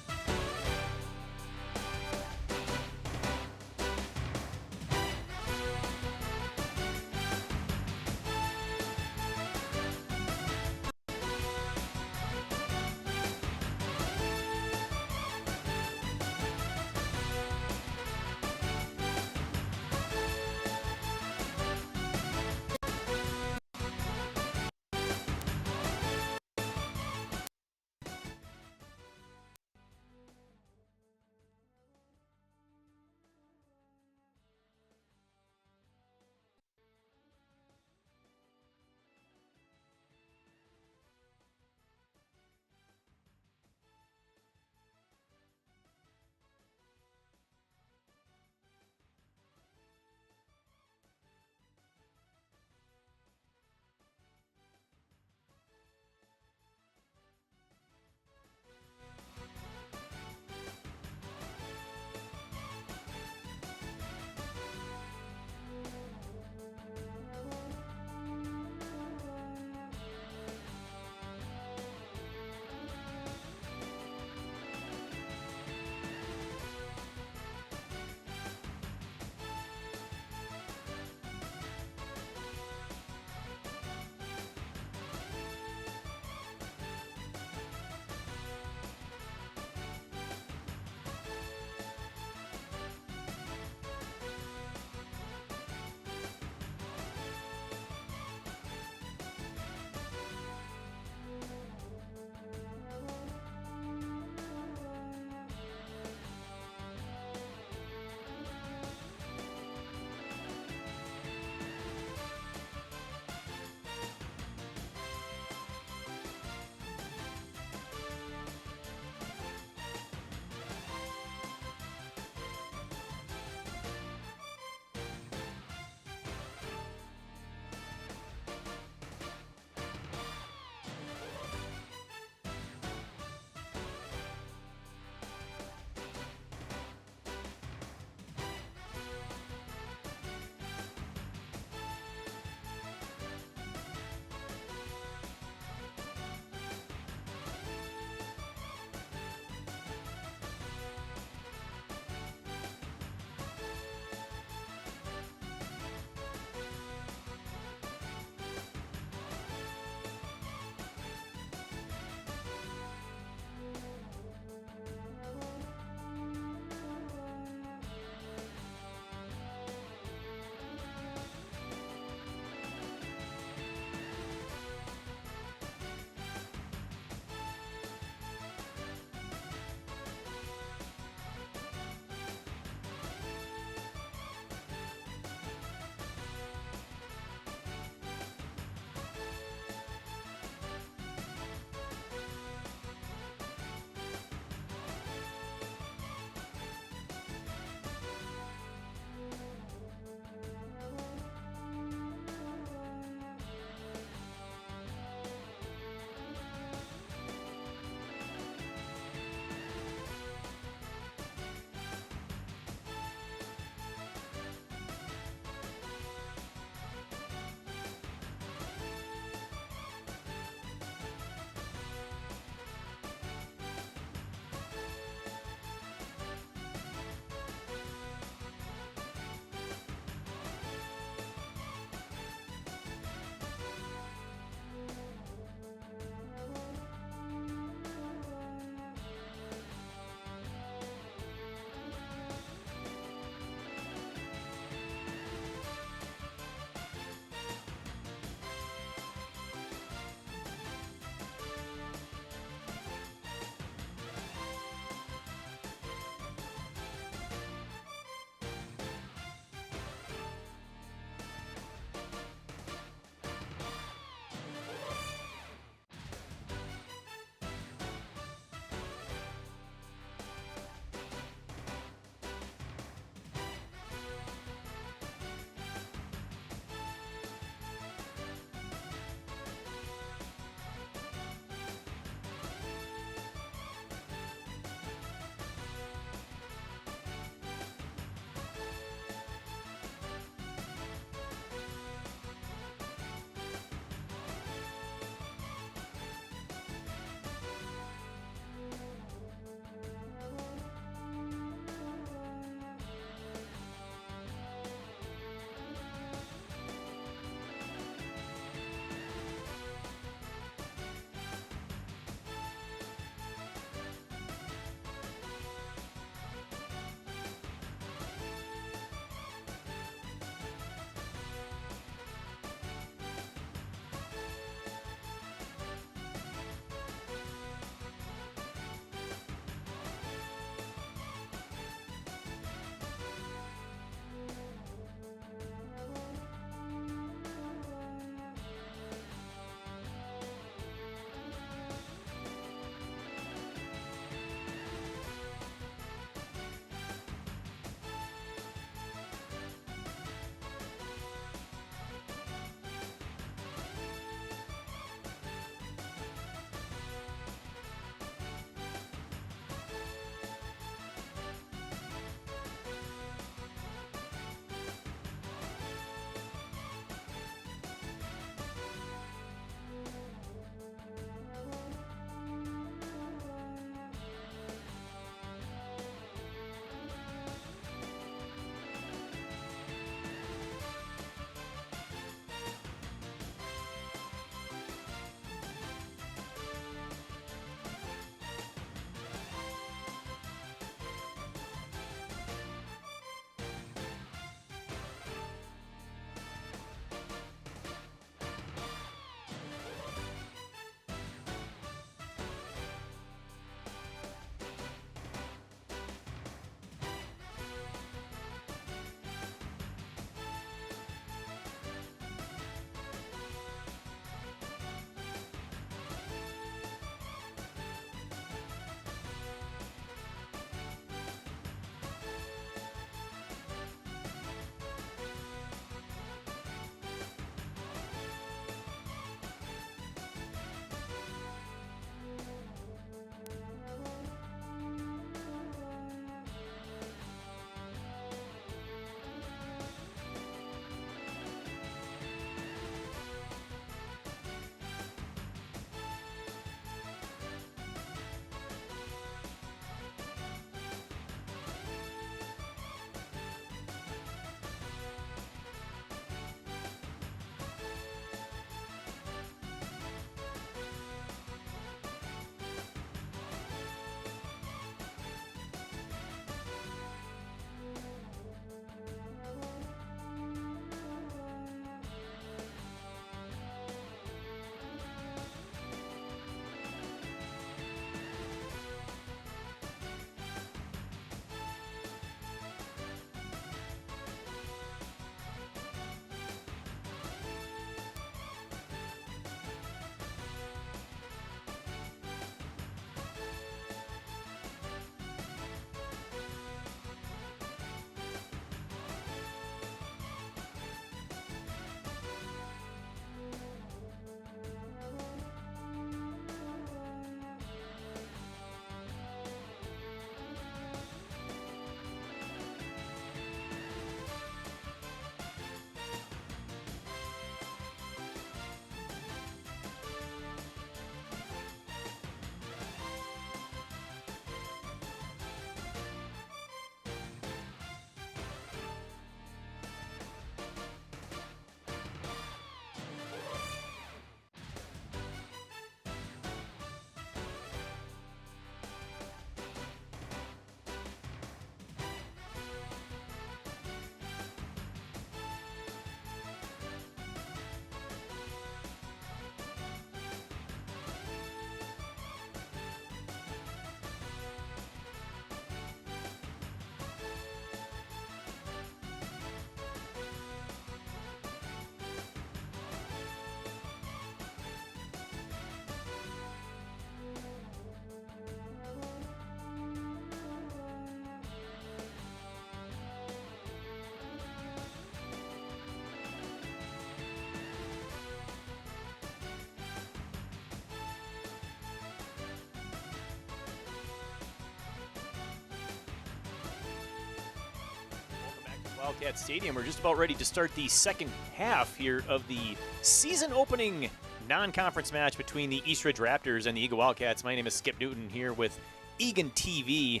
Wildcat Stadium. We're just about ready to start the second half here of the season opening non-conference match between the East Ridge Raptors and the Eagan Wildcats. My name is Skip Newton here with Eagan TV.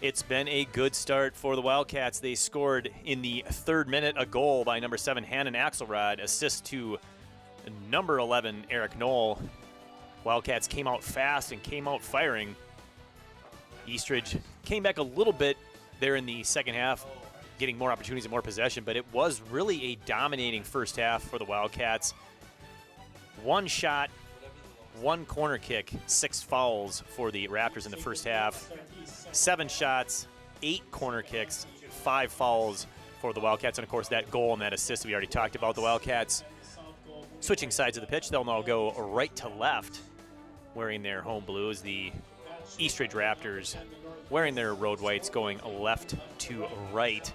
It's been a good start for the Wildcats. They scored in the 3rd minute a goal by number 7 Hannon Axelrod, assist to number 11 Eric Knoll. Wildcats came out fast and came out firing. East Ridge came back a little bit there in the second half, getting more opportunities and more possession, but it was really a dominating first half for the Wildcats. 1 shot, 1 corner kick, 6 fouls for the Raptors in the first half. 7 shots, 8 corner kicks, 5 fouls for the Wildcats, and of course that goal and that assist we already talked about. The Wildcats switching sides of the pitch. They'll now go right to left wearing their home blues. The East Ridge Raptors wearing their road whites going left to right.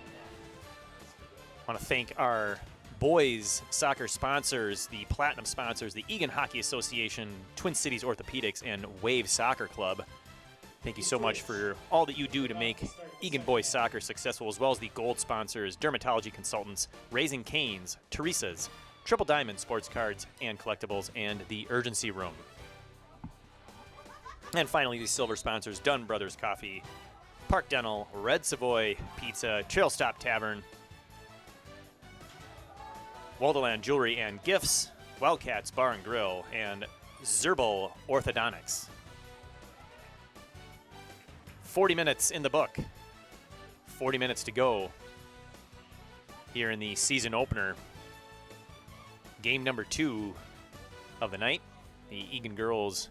I want to thank our boys soccer sponsors, the platinum sponsors, the Eagan Hockey Association, Twin Cities Orthopedics, and Wave Soccer Club. Thank you so much for all that you do to make Eagan boys soccer successful, as well as the gold sponsors, Dermatology Consultants, Raising Cane's, Teresa's, Triple Diamond Sports Cards and Collectibles, and the Urgency Room. And finally, the silver sponsors, Dunn Brothers Coffee, Park Dental, Red Savoy Pizza, Trail Stop Tavern, Walderland Jewelry and Gifts, Wildcats Bar and Grill, and Zerbal Orthodontics. 40 minutes in the book. 40 minutes to go here in the season opener. Game number 2 of the night. The Eagan girls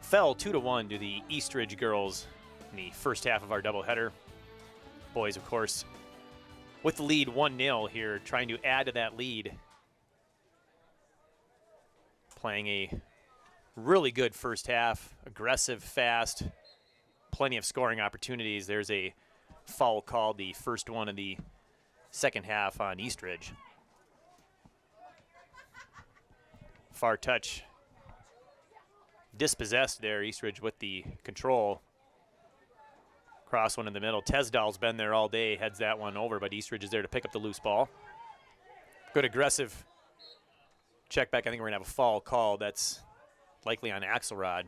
fell 2-1 to the East Ridge girls in the first half of our doubleheader. Boys, of course, with the lead 1-0 here, trying to add to that lead. Playing a really good first half, aggressive, fast, plenty of scoring opportunities. There's a foul called, the first one in the second half on East Ridge. Far touch. Dispossessed there, East Ridge with the control. Cross one in the middle. Tesdal's been there all day, heads that one over, but East Ridge is there to pick up the loose ball. Good aggressive check back. I think we're going to have a foul call. That's likely on Axelrod.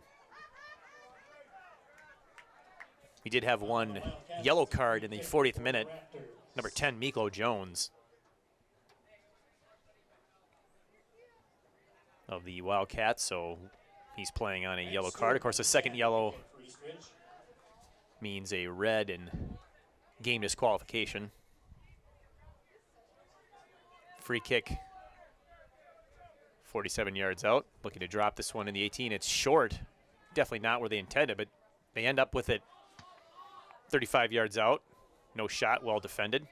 He did have 1 yellow card in the 40th minute. Number 10, Miklo Jones of the Wildcats, so he's playing on a yellow card. Of course, a second yellow means a red and game disqualification. Free kick, 47 yards out. Looking to drop this one in the 18. It's short. Definitely not where they intended, but they end up with it 35 yards out. No shot, well defended.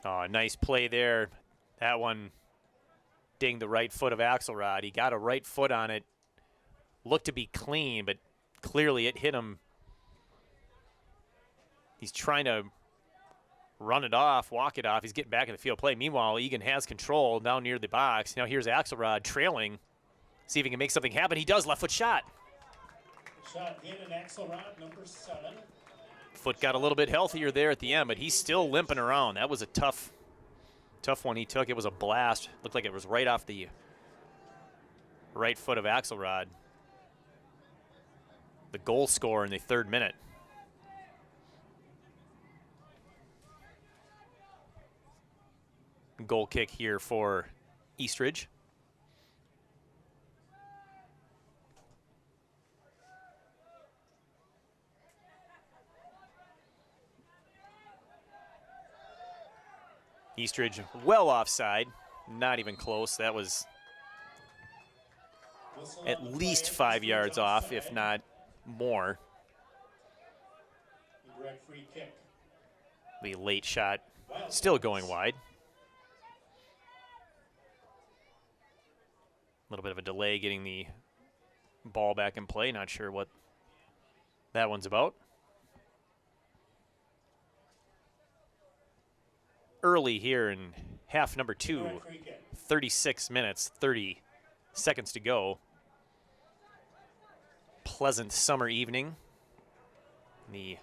Oh, nice play there. That one dinged the right foot of Axelrod. He got a right foot on it. Looked to be clean, but clearly it hit him. He's trying to run it off, walk it off. He's getting back in the field play. Meanwhile, Eagan has control down near the box. Now here's Axelrod trailing. See if he can make something happen. He does, left foot shot. Shot in an Axelrod, number 7. Foot got a little bit healthier there at the end, but he's still limping around. That was a tough one he took. It was a blast. Looked like it was right off the right foot of Axelrod. The goal scorer in the 3rd minute. Goal kick here for East Ridge. East Ridge well offside, not even close. That was at least 5 yards off, if not more. Free kick. The late shot still going wide. A little bit of a delay getting the ball back in play. Not sure what that one's about. Early here in half number 2, 36 minutes, 30 seconds to go. Pleasant summer evening The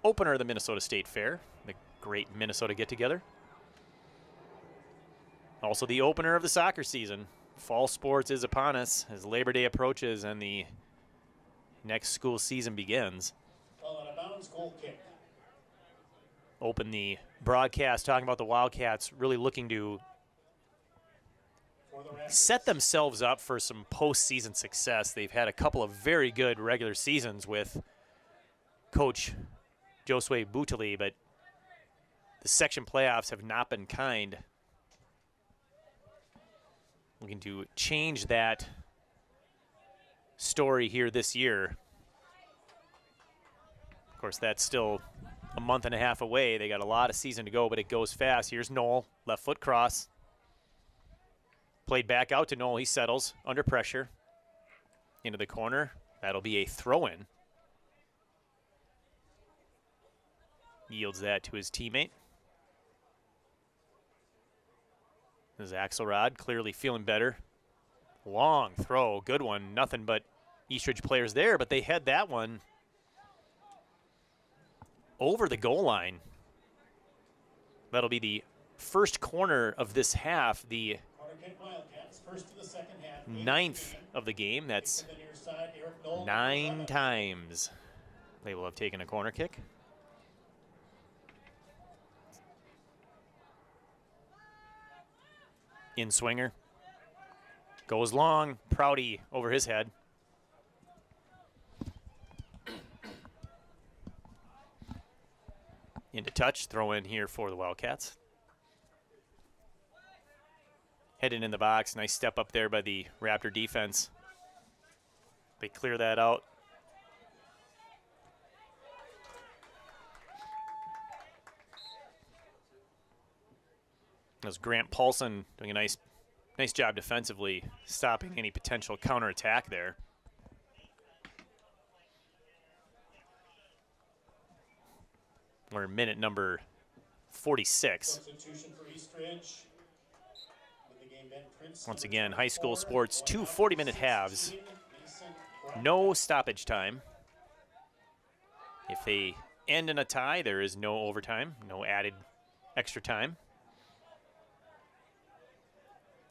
opener of the Minnesota State Fair, the great Minnesota get-together. Also the opener of the soccer season. Fall sports is upon us as Labor Day approaches and the next school season begins. Well, out of bounds, goal kick. Open the broadcast talking about the Wildcats really looking to For the Raptors. set themselves up for some postseason success. They've had a couple of very good regular seasons with Coach Josue Butali, but the section playoffs have not been kind. Looking to change that story here this year. Of course, that's still a month and a half away. They got a lot of season to go, but it goes fast. Here's Knoll, left foot cross. Played back out to Knoll. He settles under pressure. Into the corner. That'll be a throw-in. Yields that to his teammate. This is Axelrod, clearly feeling better. Long throw, good one. Nothing but East Ridge players there, but they had that one over the goal line. That'll be the first corner of this half, the Corner kick Wildcats, first of the second half. 9th of the game. That's To the near side, Eric Knoll. 9 times they will have taken a corner kick. In swinger. Goes long. Prouty over his head. Into touch. Throw in here for the Wildcats. Heading in the box. Nice step up there by the Raptor defense. They clear that out. As Grant Paulson doing a nice job defensively, stopping any potential counterattack there. We're in minute number 46. Substitution for East Ridge. With the game, Ben Prince, Once number again, high school 24, sports, 2 40-minute halves. 16, Mason Brown. No stoppage time. If they end in a tie, there is no overtime, no added extra time.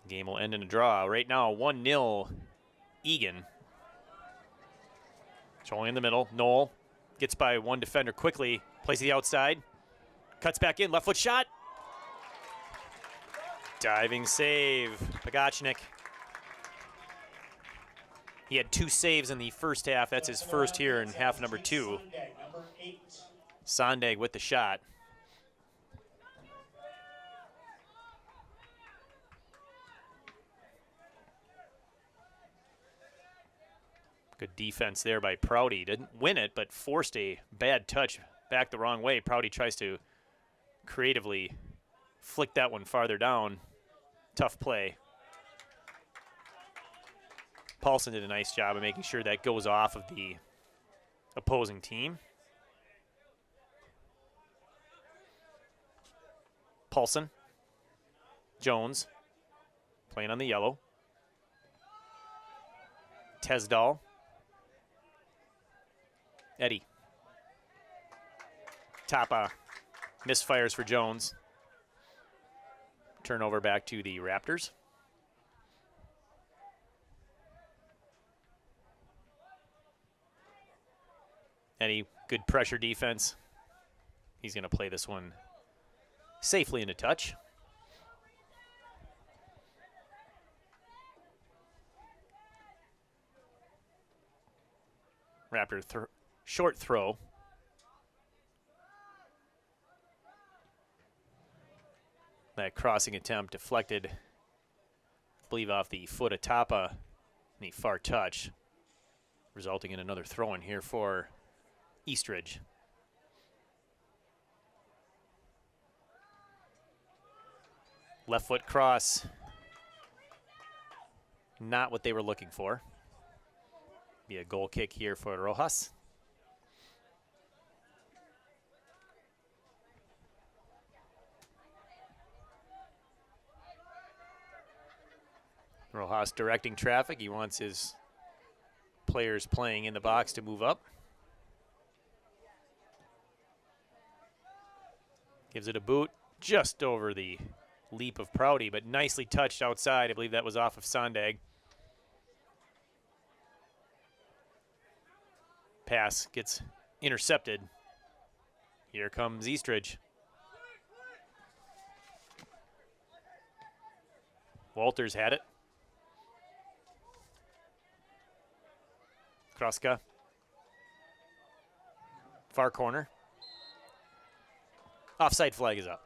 Game will end in a draw. Right now, 1-0 Eagan. Showing in the middle. Knoll gets by one defender quickly. Plays to the outside. Cuts back in. Left foot shot. Diving save. Pagachnik. He had 2 saves in the first half. That's his first here in half number 2. Sondag, number 8. Sondag with the shot. Good defense there by Prouty. Didn't win it, but forced a bad touch back the wrong way. Prouty tries to creatively flick that one farther down. Tough play. Paulson did a nice job of making sure that goes off of the opposing team. Paulson. Jones playing on the yellow. Tesdal. Eddie. Tapa misfires for Jones. Turnover back to the Raptors. Eddie, good pressure defense. He's going to play this one safely into touch. Raptor short throw. That crossing attempt deflected, I believe, off the foot of Tapa, and the far touch, resulting in another throw-in here for East Ridge. Left foot cross, not what they were looking for. Be a goal kick here for Rojas. Rojas directing traffic. He wants his players playing in the box to move up. Gives it a boot just over the leap of Prouty, but nicely touched outside. I believe that was off of Sondag. Pass gets intercepted. Here comes East Ridge. Walters had it. Kroska. Far corner. Offside flag is up.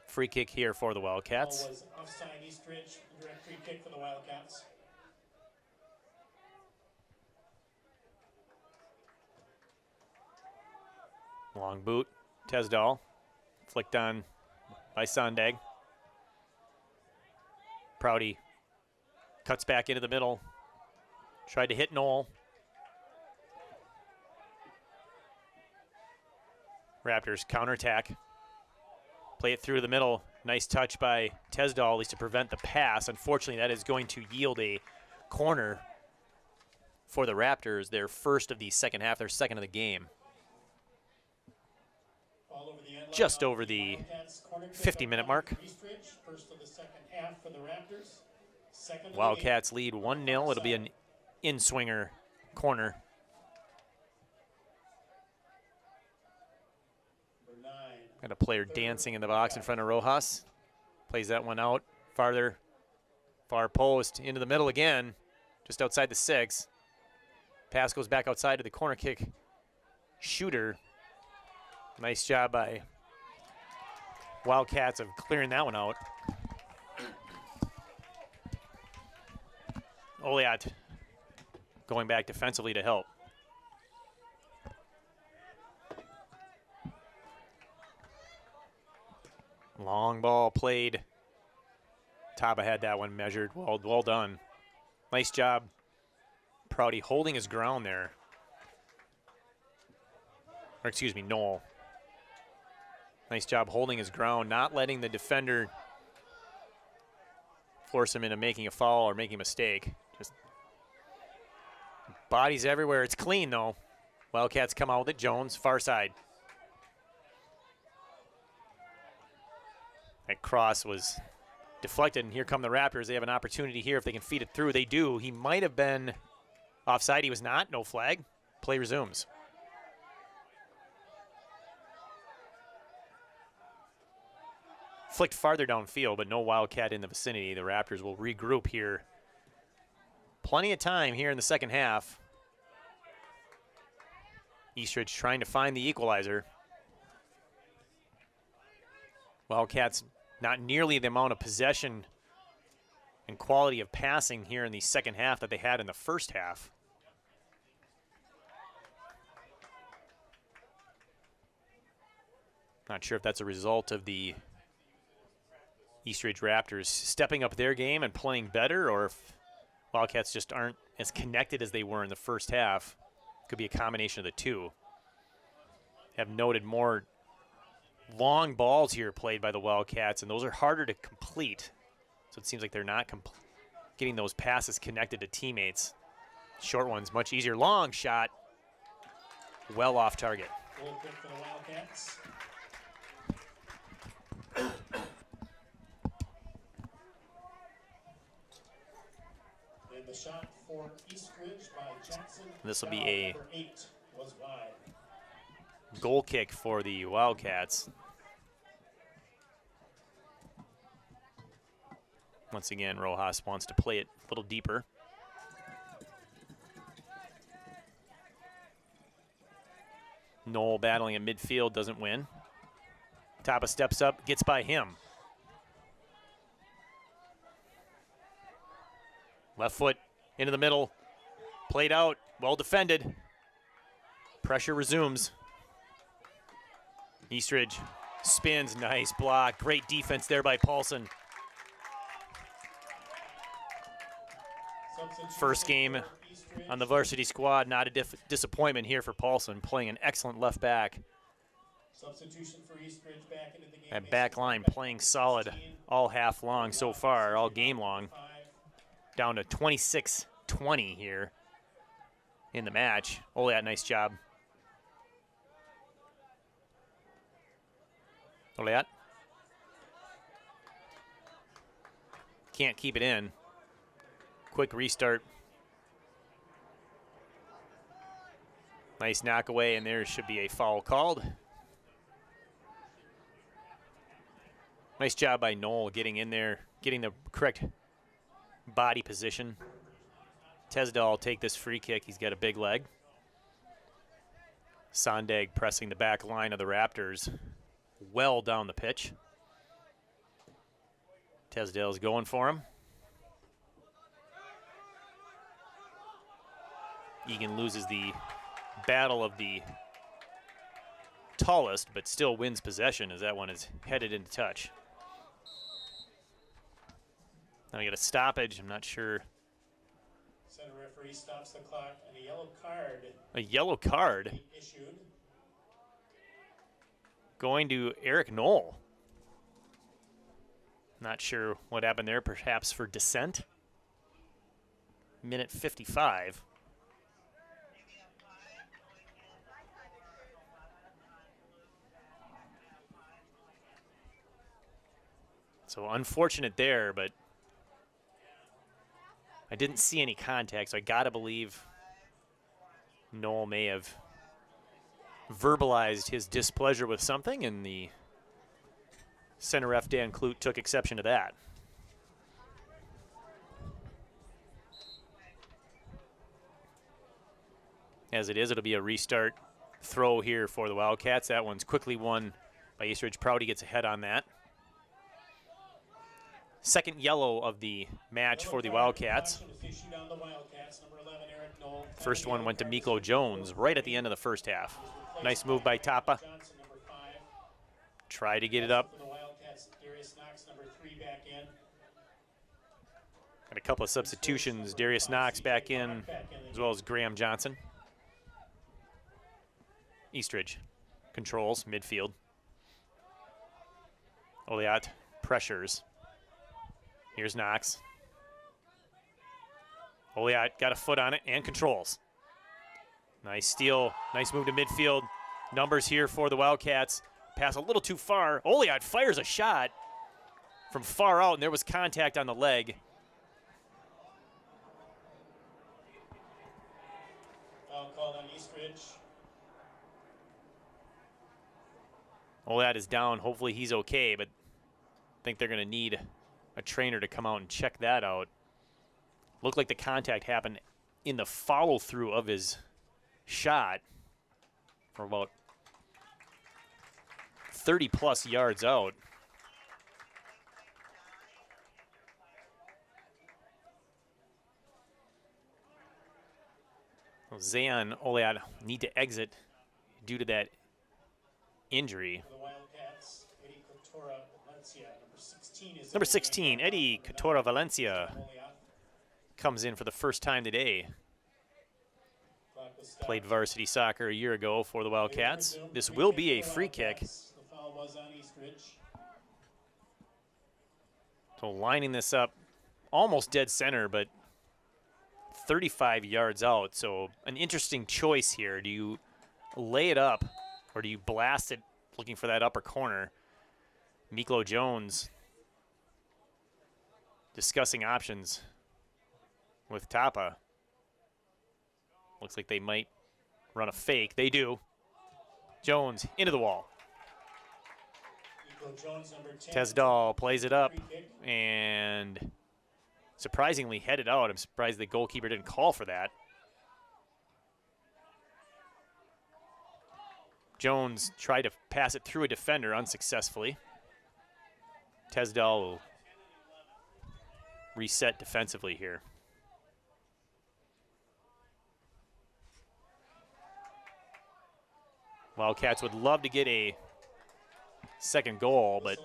Free kick here for the Wildcats. Was offside East Ridge. Direct free kick for the Wildcats. Long boot. Tesdal. Flicked on by Sondag. Prouty cuts back into the middle. Tried to hit Knoll. Raptors counterattack. Play it through the middle. Nice touch by Tesdal, at least to prevent the pass. Unfortunately, that is going to yield a corner for the Raptors, their first of the second half, their second of the game. Just over the 50-minute mark. Wildcats lead 1-0. It'll be an in-swinger corner. Got a player dancing in the box in front of Rojas. Plays that one out. Farther. Far post. Into the middle again. Just outside the 6. Pass goes back outside to the corner kick shooter. Nice job by Wildcats of clearing that one out. Oliat going back defensively to help. Long ball played. Taba had that one measured. Well done. Nice job. Prouty holding his ground there. Or excuse me, Knoll. Nice job holding his ground, not letting the defender force him into making a foul or making a mistake. Just bodies everywhere. It's clean, though. Wildcats come out with it. Jones, far side. That cross was deflected, and here come the Raptors. They have an opportunity here if they can feed it through. They do. He might have been offside. He was not. No flag. Play resumes. Flicked farther downfield, but no Wildcat in the vicinity. The Raptors will regroup here. Plenty of time here in the second half. East Ridge trying to find the equalizer. Wildcats not nearly the amount of possession and quality of passing here in the second half that they had in the first half. Not sure if that's a result of the East Ridge Raptors stepping up their game and playing better, or if Wildcats just aren't as connected as they were in the first half. Could be a combination of the two. Have noted more long balls here played by the Wildcats, and those are harder to complete. So it seems like they're not getting those passes connected to teammates. Short ones much easier. Long shot, well off target. Goal kick for the Wildcats. And the shot for East Ridge by Jackson. This will be a number 8 was wide. Goal kick for the Wildcats. Once again, Rojas wants to play it a little deeper. Knoll battling at midfield, doesn't win. Tapa steps up, gets by him. Left foot into the middle. Played out, well defended. Pressure resumes. East Ridge spins, nice block. Great defense there by Paulson. First game on the varsity squad, not a disappointment here for Paulson, playing an excellent left back. Substitution for East Ridge back into the game. That back line playing solid all half long so far, all game long. Down to 26-20 here in the match. Oliat, nice job. Oliat. Can't keep it in. Quick restart. Nice knock away, and there should be a foul called. Nice job by Knoll getting in there, getting the correct body position. Tesdal will take this free kick. He's got a big leg. Sondag pressing the back line of the Raptors well down the pitch. Tesdale's going for him. Eagan loses the battle of the tallest, but still wins possession as that one is headed into touch. Now we got a stoppage. I'm not sure. Center referee stops the clock and a yellow card. A yellow card Issued. going to Eric Knoll. Not sure what happened there, perhaps for dissent. Minute 55. So unfortunate there, but I didn't see any contact, so I gotta believe Knoll may have verbalized his displeasure with something, and the center ref Dan Kloot took exception to that. As it is, it'll be a restart throw here for the Wildcats. That one's quickly won by East Ridge. Prouty gets ahead on that. Second yellow of the match for the Wildcats. First one went to Miklo Jones right at the end of the first half. Nice move by Tapa. Try to get it up. Got a couple of substitutions. Darius Knox back in, as well as Graham Johnson. East Ridge controls midfield. Oliat pressures. Here's Knox. Oliat got a foot on it and controls. Nice steal. Nice move to midfield. Numbers here for the Wildcats. Pass a little too far. Oliat fires a shot from far out, and there was contact on the leg. Foul called on East Ridge. Oliat is down. Hopefully he's okay, but I think they're going to need a trainer to come out and check that out. Looked like the contact happened in the follow-through of his shot for about 30-plus yards out. Zayan Oliat need to exit due to that injury. For the Wildcats, Eddie Coutura Valencia, Number 16, Eddie Coutura Valencia comes in for the first time today. Played varsity soccer a year ago for the Wildcats. This will be a free kick. The foul was on East Ridge. So lining this up almost dead center, but 35 yards out. So an interesting choice here. Do you lay it up or do you blast it looking for that upper corner? Miklo Jones discussing options with Tapa. Looks like they might run a fake. They do. Jones into the wall. Jones, number 10. Tesdal plays it up and surprisingly headed out. I'm surprised the goalkeeper didn't call for that. Jones tried to pass it through a defender unsuccessfully. Tesdal will reset defensively here. Wildcats would love to get a second goal, but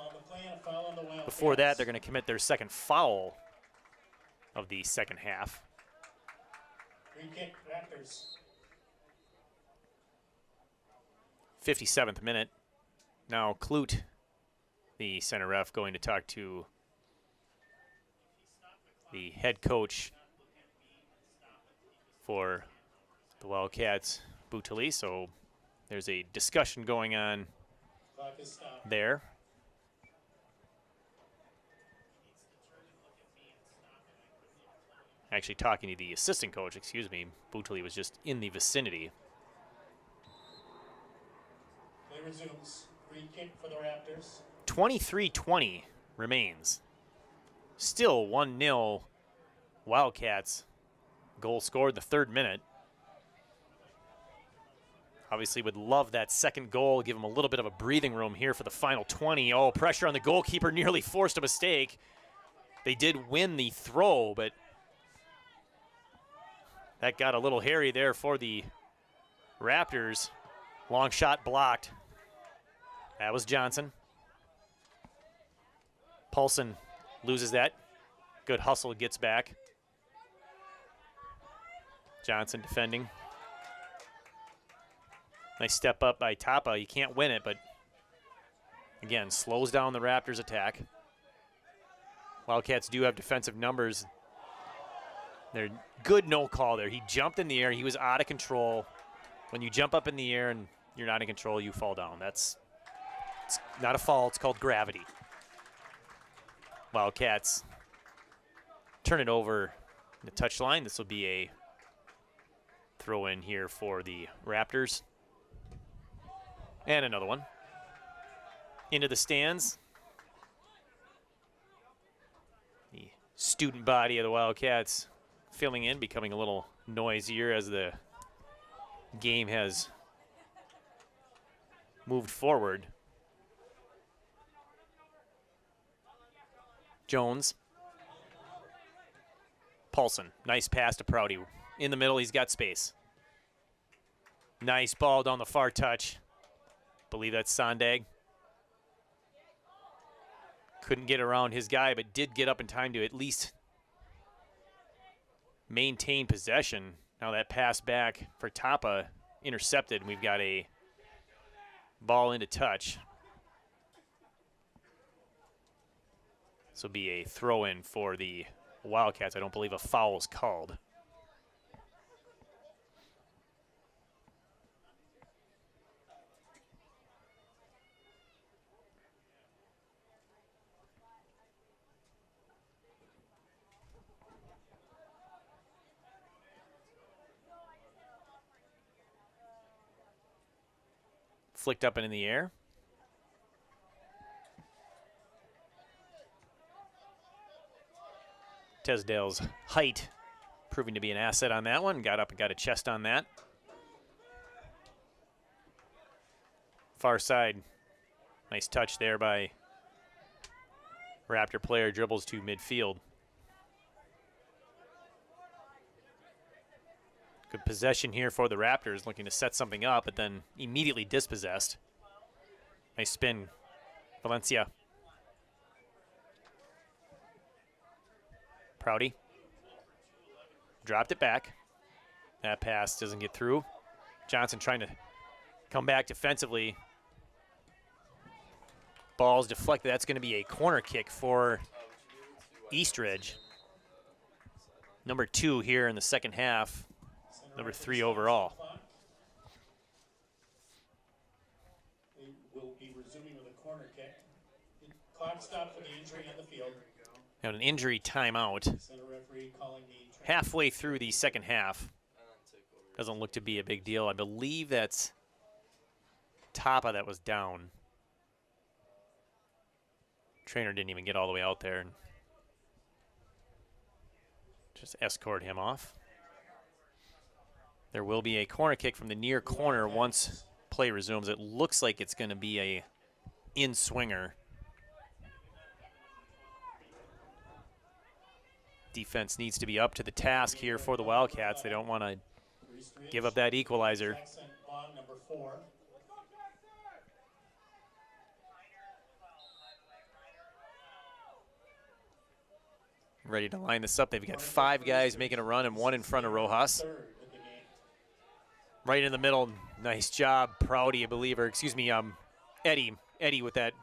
before that, they're going to commit their second foul of the second half. Free kick, Raptors. 57th minute. Now Clute, the center ref, going to talk to the head coach for the Wildcats, Boutali. So there's a discussion going on Clock is stopped. there. Actually talking to the assistant coach, excuse me. Boutali was just in the vicinity. Play resumes. Free kick for the Raptors. 23-20 remains. Still 1-0 Wildcats. Goal scored the 3rd minute. Obviously would love that second goal, give them a little bit of a breathing room here for the final 20. Oh, pressure on the goalkeeper, nearly forced a mistake. They did win the throw, but that got a little hairy there for the Raptors. Long shot blocked. That was Johnson. Paulson loses that. Good hustle, gets back. Johnson defending. Nice step up by Tapa. You can't win it, but again, slows down the Raptors' attack. Wildcats do have defensive numbers. They're good no call there. He jumped in the air. He was out of control. When you jump up in the air and you're not in control, you fall down. It's not a fall. It's called gravity. Wildcats turn it over the touchline. This will be a throw in here for the Raptors. And another one. Into the stands. The student body of the Wildcats filling in, becoming a little noisier as the game has moved forward. Jones. Paulson, nice pass to Prouty. In the middle, he's got space. Nice ball down the far touch. Believe that's Sondag. Couldn't get around his guy, but did get up in time to at least maintain possession. Now that pass back for Tapa, intercepted. We've got a ball into touch. This will be a throw-in for the Wildcats. I don't believe a foul is called. Flicked up and in the air. Tesdale's height proving to be an asset on that one. Got up and got a chest on that. Far side. Nice touch there by Raptor player. Dribbles to midfield. Good possession here for the Raptors, looking to set something up, but then immediately dispossessed. Nice spin. Valencia. Prouty. Dropped it back. That pass doesn't get through. Johnson trying to come back defensively. Ball's deflected. That's going to be a corner kick for East Ridge. Number 2 here in the second half. Number 3 overall. We will be resuming with a corner kick. Clock stopped for the injury on the field. Now an injury timeout. Center referee calling the Halfway through the second half. Doesn't look to be a big deal. I believe that's Tapa that was down. Trainer didn't even get all the way out there and just escort him off. There will be a corner kick from the near corner once play resumes. It looks like it's going to be a in-swinger. Defense needs to be up to the task here for the Wildcats. They don't want to give up that equalizer. Number 4. Ready to line this up. They've got 5 guys making a run and 1 in front of Rojas. Right in the middle. Nice job, Prouty, I believe, or excuse me, Eddie with that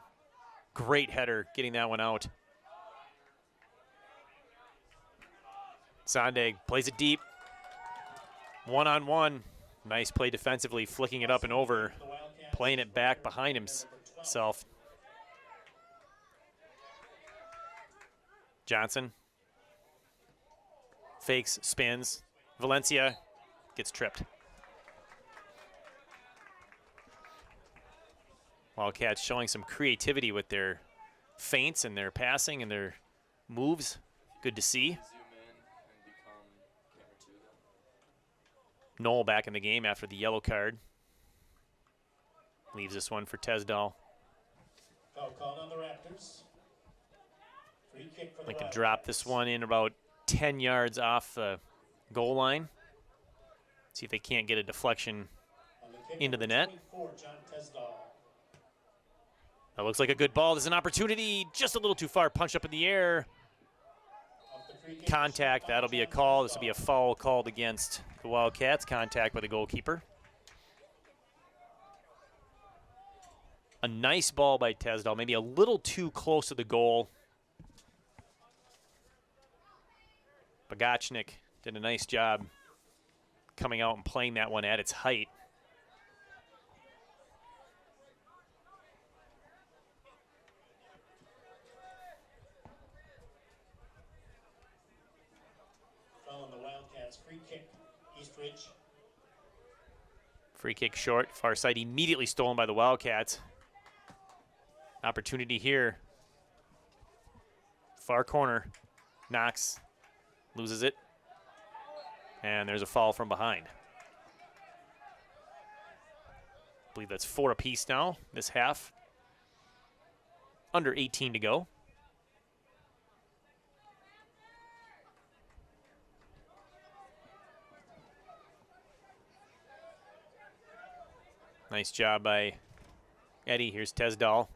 great header, getting that one out. Sondag plays it deep. One-on-one. Nice play defensively, flicking it up and over, playing it back behind himself. Johnson fakes, spins. Valencia gets tripped. Wildcats showing some creativity with their feints and their passing and their moves. Good to see. Zoom in and become camera 2 then. Knoll back in the game after the yellow card. Leaves this one for Tesdall. Foul called on the Raptors. Free kick for the Like to Wildcats. drop this one in about 10 yards off the goal line. See if they can't get a deflection On the kick, into the number net. 24, John Tesdall. That looks like a good ball. There's an opportunity, just a little too far, punch up in the air. Off the free kick, Contact, shot by that'll be a John call. This will be a Tesdall. foul called against the Wildcats. Contact by the goalkeeper. A nice ball by Tesdall, maybe a little too close to the goal. Bagachnik did a nice job coming out and playing that one at its height. Foul on the Wildcats. Free kick. East Ridge. Free kick short, far side immediately stolen by the Wildcats. Opportunity here. Far corner. Knox loses it. And there's a foul from behind. I believe that's 4 apiece now, this half. Under 18 to go. Nice job by Eddie. Here's Tesdall.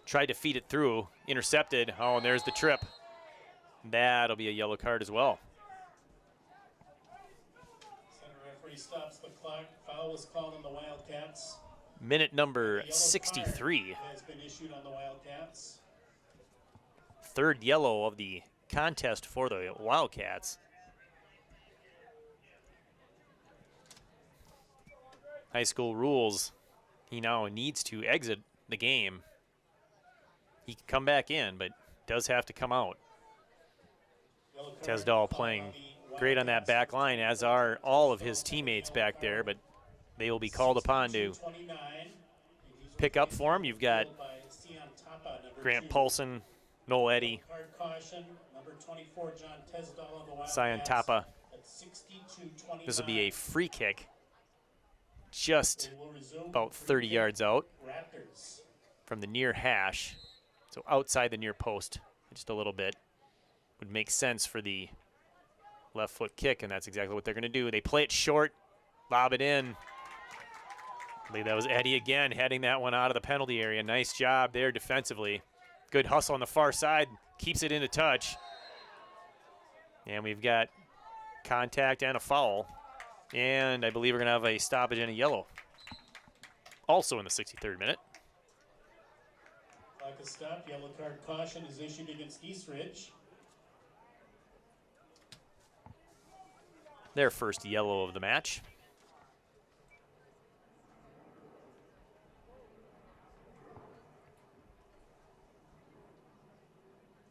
Tried to feed it through, intercepted. Oh, and there's the trip. That'll be a yellow card as well. Center referee stops the clock. Foul was called on the Wildcats. Minute number Yellow 63. card has been issued on the Wildcats. Third yellow of the contest for the Wildcats. High school rules. He now needs to exit the game. He can come back in, but does have to come out. Yellow card Tesdall called playing on the great on that Wildcats. back line, as are all of his teammates back there, but they will be called upon to 29. pick up for him. You've got Grant Paulson. Paulson, Noel Eddy, Card caution, number 24, John Tesdall on the Wildcats. Sion Tapa. At 62-29. This will be a free kick just They will resume about free 30 kick, yards out Raptors. from the near hash, so outside the near post just a little bit. Would make sense for the left foot kick, and that's exactly what they're going to do. They play it short, lob it in. I believe that was Eddie again heading that one out of the penalty area. Nice job there defensively. Good hustle on the far side, keeps it into touch. And we've got contact and a foul. And I believe we're going to have a stoppage and a yellow. Also in the 63rd minute. Clock is stopped. Yellow card caution is issued against East Ridge. Their first yellow of the match.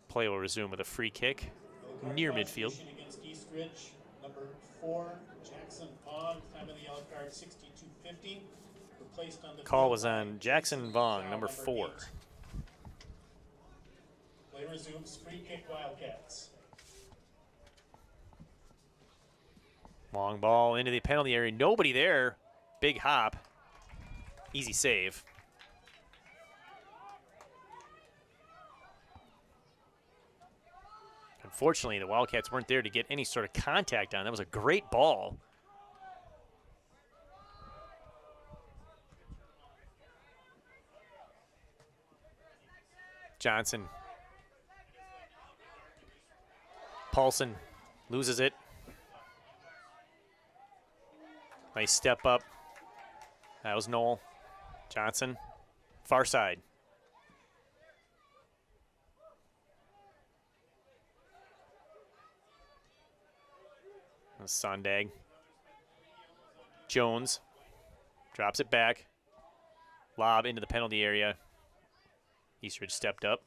Play will resume with a free kick Yellow card near caution midfield. issued against East Ridge. Number 4, Jackson Pond. Time of the yellow card 62-50. Replaced on the Call field was by on Jackson Vong, Chow, number 4. 8. Play resumes. Free kick Wildcats. Long ball into the penalty area. Nobody there. Big hop. Easy save. Unfortunately, the Wildcats weren't there to get any sort of contact on. That was a great ball. Johnson. Paulson loses it. Nice step up. That was Noel. Johnson, far side. Sondag. Jones drops it back. Lob into the penalty area. East Ridge stepped up.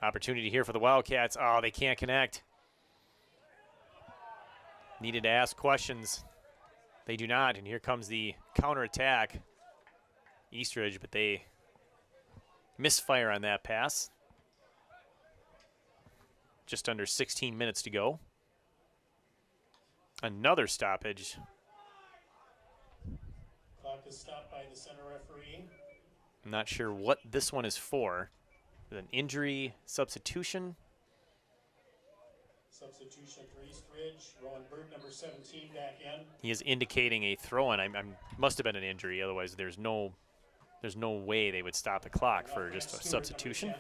Opportunity here for the Wildcats. Oh, they can't connect. Needed to ask questions. They do not, and here comes the counterattack. East Ridge, but they misfire on that pass. Just under 16 minutes to go. Another stoppage. Clock is stopped by the center referee. I'm not sure what this one is for. An injury substitution. Substitution for East Ridge. Rowan Burt, number 17, back in. He is indicating a throw-in. I must have been an injury. Otherwise, there's no way they would stop the clock for just a substitution.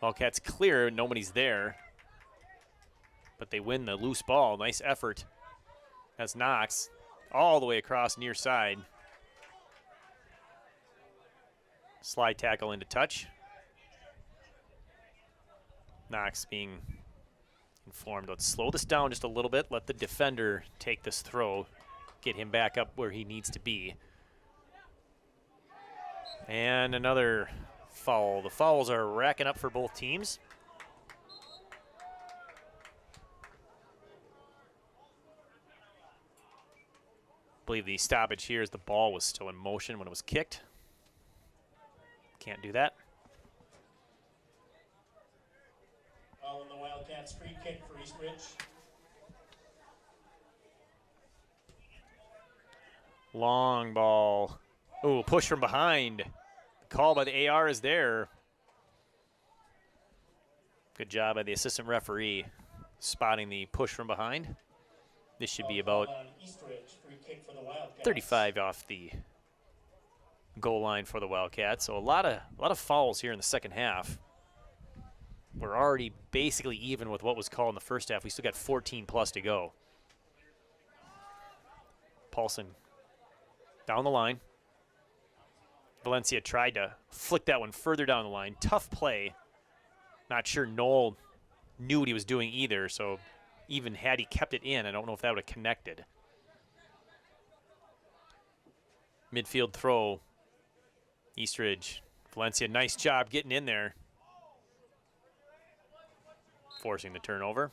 Wildcats clear, nobody's there. But they win the loose ball. Nice effort. That's Knox all the way across near side. Slide tackle into touch. Knox being informed. Let's slow this down just a little bit. Let the defender take this throw. Get him back up where he needs to be. And another foul. The fouls are racking up for both teams. I believe the stoppage here is the ball was still in motion when it was kicked. Can't do that. Foul in the Wildcats, free kick for East Ridge. Long ball. Ooh, push from behind. The call by the AR is there. Good job by the assistant referee spotting the push from behind. This should be about 35 off the goal line for the Wildcats. So a lot of fouls here in the second half. We're already basically even with what was called in the first half. We still got 14 plus to go. Paulson down the line. Valencia tried to flick that one further down the line. Tough play. Not sure Knoll knew what he was doing either, so even had he kept it in, I don't know if that would have connected. Midfield throw. East Ridge. Valencia, nice job getting in there. Forcing the turnover.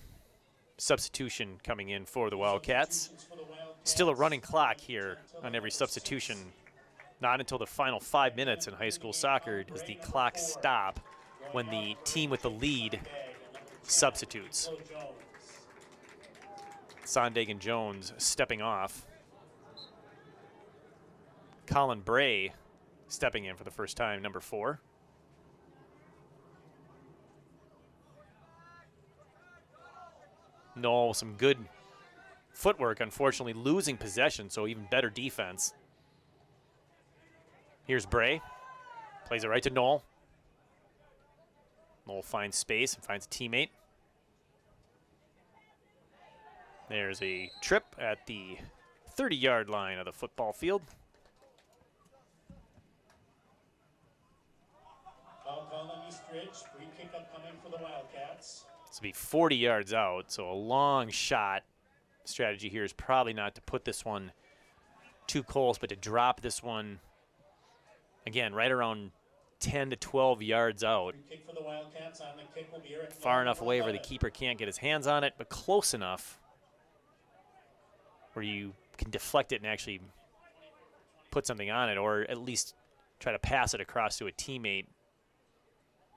Substitution coming in for the Wildcats. Still a running clock here on every substitution. Not until the final 5 minutes in high school soccer does the clock stop when the team with the lead substitutes. Sondag and Jones stepping off. Colin Bray stepping in for the first time, number 4. No, some good footwork, unfortunately losing possession, so even better defense. Here's Bray. Plays it right to Knoll. Knoll finds space and finds a teammate. There's a trip at the 30-yard line of the football field. Foul call on East Ridge. Free kick upcoming for the Wildcats. This will be 40 yards out, so a long shot. Strategy here is probably not to put this one too close, but to drop this one, again, right around 10 to 12 yards out. Free kick for the Wildcats. On the kick will be Eric. Far enough away where the keeper can't get his hands on it, but close enough where you can deflect it and actually put something on it, or at least try to pass it across to a teammate,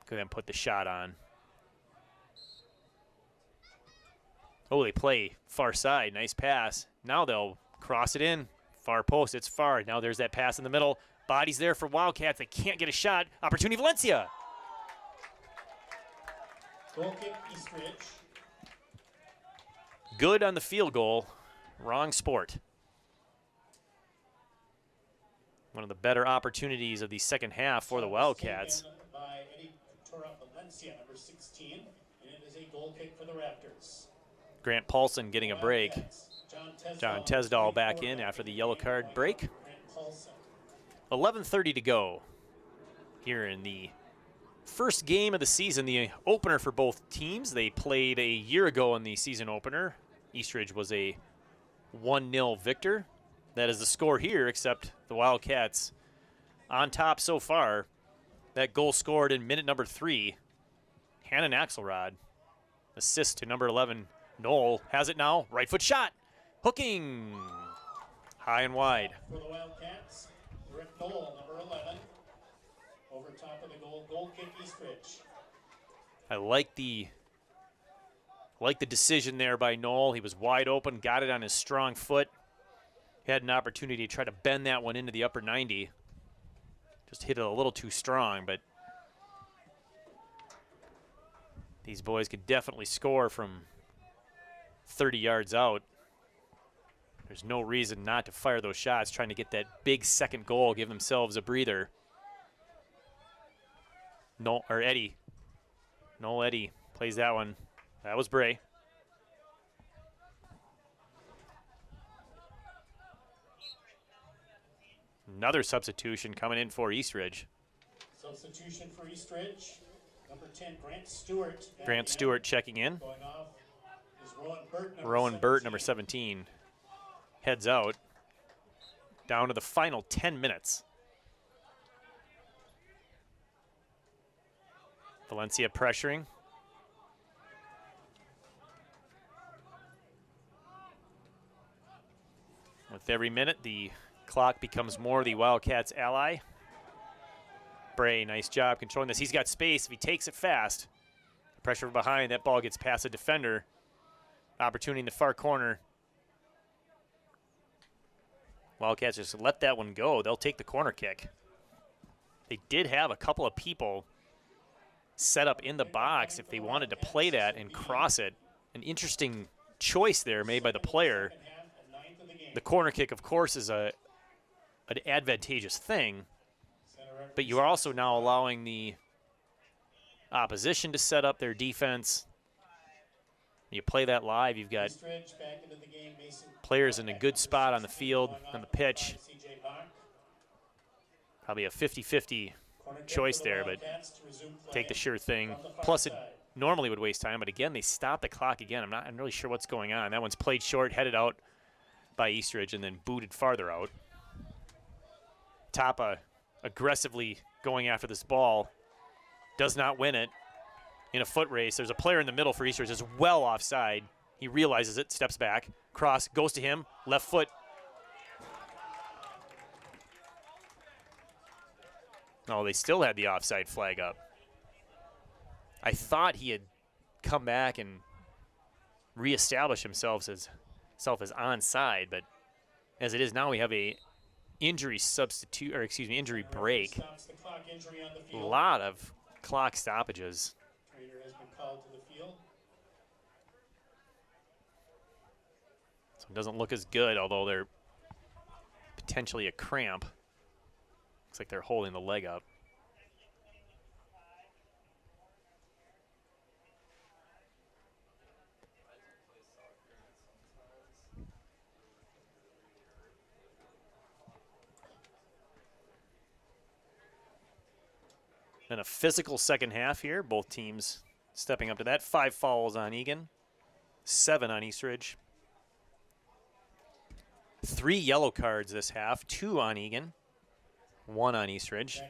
go then put the shot on. Oh, they play far side. Nice pass. Now they'll cross it in. Far post. It's far. Now there's that pass in the middle. Bodies there for Wildcats. They can't get a shot. Opportunity, Valencia. Goal kick, East Ridge. Good on the field goal. Wrong sport. One of the better opportunities of the second half for the Wildcats. Taken by Eddie Valencia, number 16, and it is a goal kick for the Raptors. Grant Paulson getting a break. Wildcats, John Tesdall back in after the yellow card break. Grant Paulson. 11:30 to go here in the first game of the season, the opener for both teams. They played a year ago in the season opener. East Ridge was a 1-0 victor. That is the score here, except the Wildcats on top so far. That goal scored in minute number 3. Hannon Axelrod. Assist to number 11, Knoll. Has it now. Right foot shot. Hooking. High and wide. For the Wildcats, Rick Knoll, number 11. Over top of the goal kick, East Ridge. I like the decision there by Knoll. He was wide open, got it on his strong foot. Had an opportunity to try to bend that one into the upper 90. Just hit it a little too strong, but these boys could definitely score from 30 yards out. There's no reason not to fire those shots, trying to get that big second goal, give themselves a breather. Eddie plays that one. That was Bray. Another substitution coming in for East Ridge. Substitution for East Ridge. Number 10, Grant Stewart. Grant Stewart checking in. Going off is Rowan Burt, Rowan Burt, number 17, heads out. Down to the final 10 minutes. Valencia pressuring. With every minute, the clock becomes more the Wildcats' ally. Bray, nice job controlling this. He's got space. If he takes it fast, pressure from behind, that ball gets past a defender. Opportunity in the far corner. Wildcats just let that one go. They'll take the corner kick. They did have a couple of people set up in the box if they wanted to play that and cross it. An interesting choice there made by the player. The corner kick, of course, is an advantageous thing, but you are also now allowing the opposition to set up their defense. You play that live, you've got players in a good spot on the field, on the pitch. Probably a 50-50 choice there, but take the sure thing. Plus, it normally would waste time, but again, they stop the clock again. I'm really sure what's going on. That one's played short, headed out by East Ridge, and then booted farther out. Tapa aggressively going after this ball. Does not win it. In a foot race, there's a player in the middle for East Ridge, is well offside. He realizes it, steps back. Cross goes to him, left foot. Oh, they still had the offside flag up. I thought he had come back and reestablished himself as onside, but as it is now, we have a injury break. A lot of clock stoppages. Trader has been called to the field. So it doesn't look as good, although they're potentially a cramp. Looks like they're holding the leg up. And a physical second half here. Both teams stepping up to that. 5 fouls on Eagan, 7 on East Ridge. 3 yellow cards this half, 2 on Eagan, 1 on East Ridge.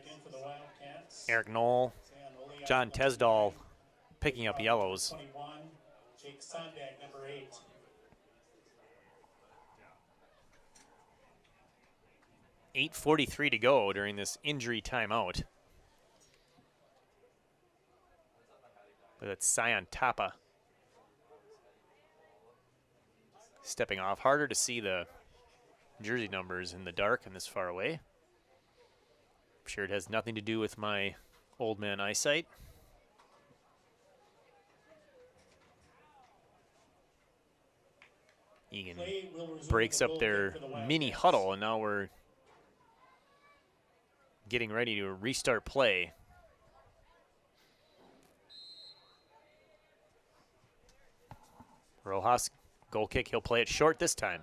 Eric Knoll, John Tesdall picking up yellows. 21, Jake Sondag, number 8. .8:43 to go during this injury timeout. But that's Sion Tapa stepping off. Harder to see the jersey numbers in the dark and this far away. I'm sure it has nothing to do with my old man eyesight. Eagan breaks up their mini huddle, and now we're getting ready to restart play. Rojas, goal kick. He'll play it short this time.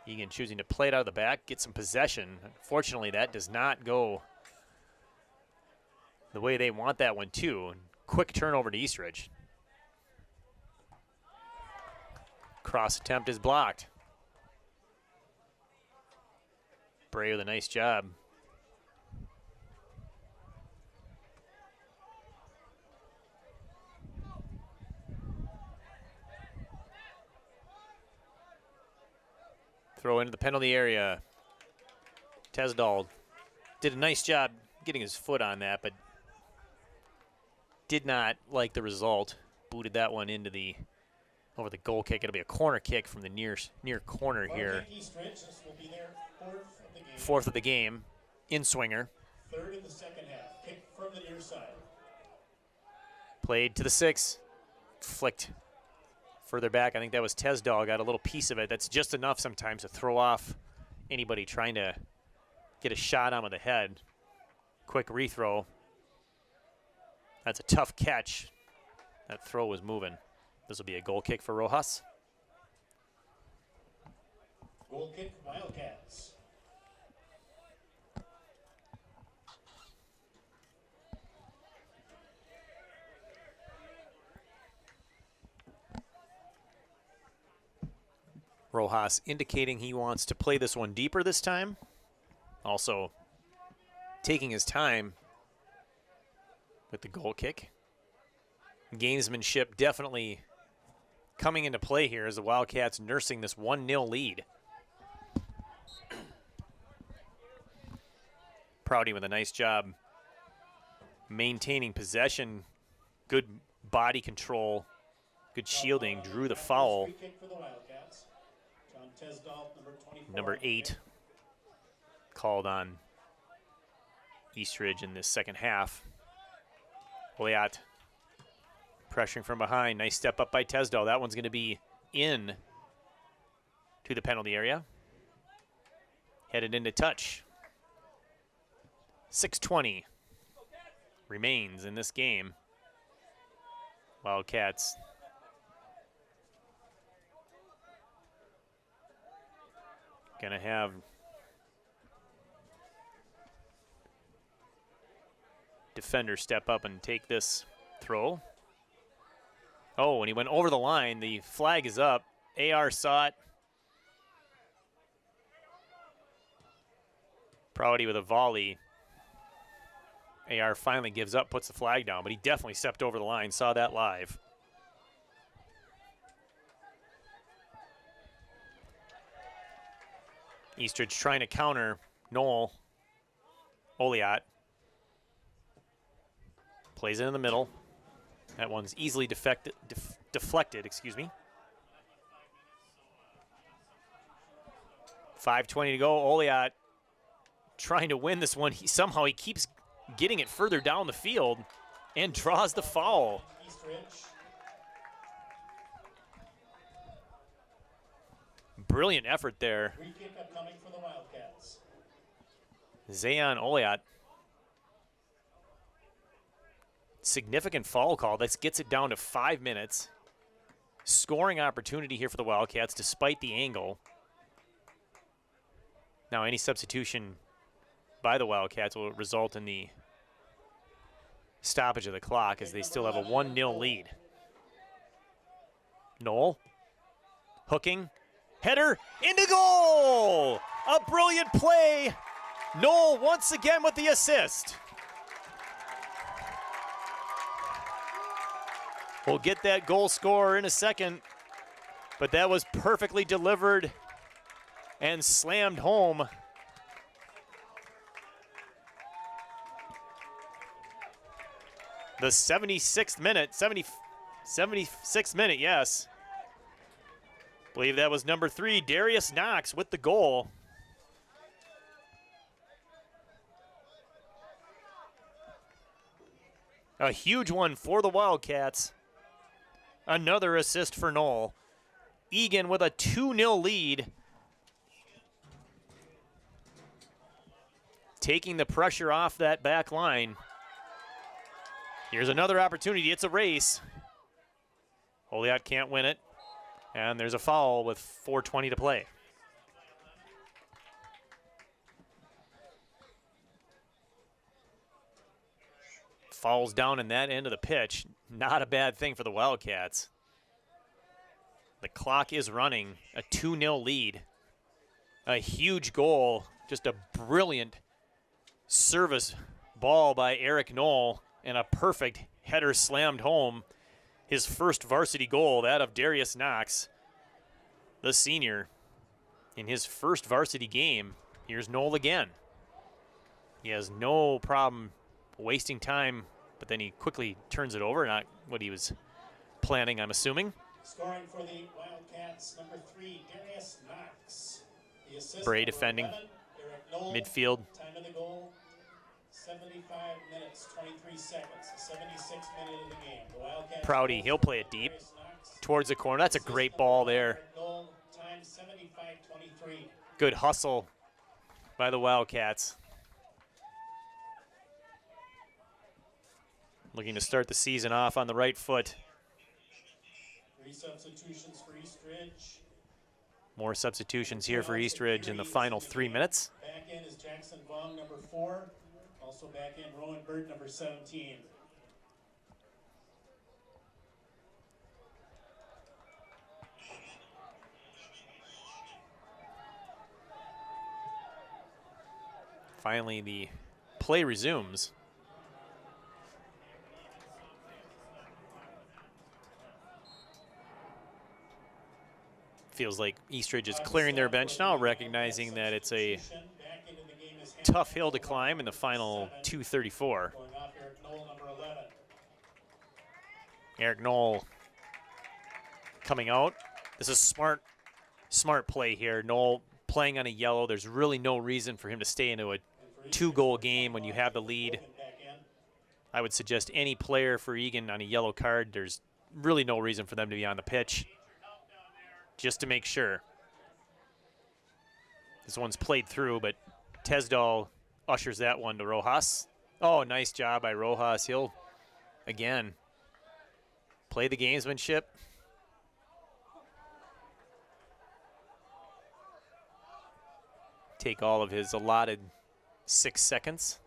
Eagan choosing to play it out of the back, get some possession. Unfortunately, that does not go the way they want that one, too. Quick turnover to East Ridge. Cross attempt is blocked. Bray with a nice job. Throw into the penalty area. Tesdal did a nice job getting his foot on that, but did not like the result. Booted that one into the over the goal kick. It'll be a corner kick from the near corner here. Fourth of the game. In swinger. Third in the second half. Kick from the near side. Played to the 6. Flicked further back. I think that was Tesdal. Got a little piece of it. That's just enough sometimes to throw off anybody trying to get a shot on with the head. Quick rethrow. That's a tough catch. That throw was moving. This will be a goal kick for Rojas. Goal kick, Wildcats. Rojas indicating he wants to play this one deeper this time. Also taking his time with the goal kick. Gamesmanship definitely coming into play here as the Wildcats nursing this 1-0 lead. Prouty with a nice job maintaining possession, good body control, good shielding, drew the foul. Number 8 called on East Ridge in this second half. Wildcat pressuring from behind. Nice step up by Tesdal. That one's going to be in to the penalty area. Headed into touch. 6:20 remains in this game. Wildcats going to have defender step up and take this throw. Oh, when he went over the line, the flag is up. AR saw it. Prouty with a volley. AR finally gives up, puts the flag down, but he definitely stepped over the line, saw that live. East Ridge trying to counter Noel. Oliat plays it in the middle. That one's easily deflected, excuse me. 5:20 to go. Oliat trying to win this one. Somehow he keeps getting it further down the field and draws the foul. Brilliant effort there. Free kick upcoming for the Wildcats. Zayan Oliat. Significant foul call. This gets it down to 5 minutes. Scoring opportunity here for the Wildcats despite the angle. Now any substitution by the Wildcats will result in the stoppage of the clock as they still have a 1-0 lead. Noel hooking. Header into goal! A brilliant play. Noel once again with the assist. We'll get that goal scorer in a second, but that was perfectly delivered and slammed home. The 76th minute, 76th minute, yes. Believe that was number 3, Darius Knox with the goal. A huge one for the Wildcats. Another assist for Noel. Eagan with a 2-0 lead. taking the pressure off that back line. Here's another opportunity. It's a race. Joliet can't win it. And there's a foul with 4:20 to play. Falls down in that end of the pitch. Not a bad thing for the Wildcats. The clock is running. A 2-0 lead. A huge goal. Just a brilliant service ball by Eric Knoll and a perfect header slammed home. His first varsity goal, that of Darius Knox, the senior, in his first varsity game. Here's Knoll again. He has no problem wasting time, but then he quickly turns it over. Not what he was planning, I'm assuming. Scoring for the Wildcats, number 3, Darius Knox. The assist, Bray number defending. 11, Eric Knoll. Midfield. Time of the goal, 75 minutes, 23 seconds, 76th minute of the game. The Wildcats. Prouty, he'll play it deep towards the corner. That's a great ball there. Knoll, time 75-23. Good hustle by the Wildcats. Looking to start the season off on the right foot. 3 substitutions for East Ridge. More substitutions here for East Ridge in the final 3 minutes. Back in is Jackson Vong, number 4. Also back in Rowan Bird, number 17. Finally, the play resumes. Feels like East Ridge is clearing their bench now, recognizing that it's a tough hill to climb in the final 2:34. Eric Knoll coming out. This is smart play here. Knoll playing on a yellow. There's really no reason for him to stay into a 2-goal game when you have the lead. I would suggest any player for Eagan on a yellow card. There's really no reason for them to be on the pitch, just to make sure. This one's played through, but Tesdall ushers that one to Rojas. Oh, nice job by Rojas. He'll, again, play the gamesmanship. Take all of his allotted 6 seconds.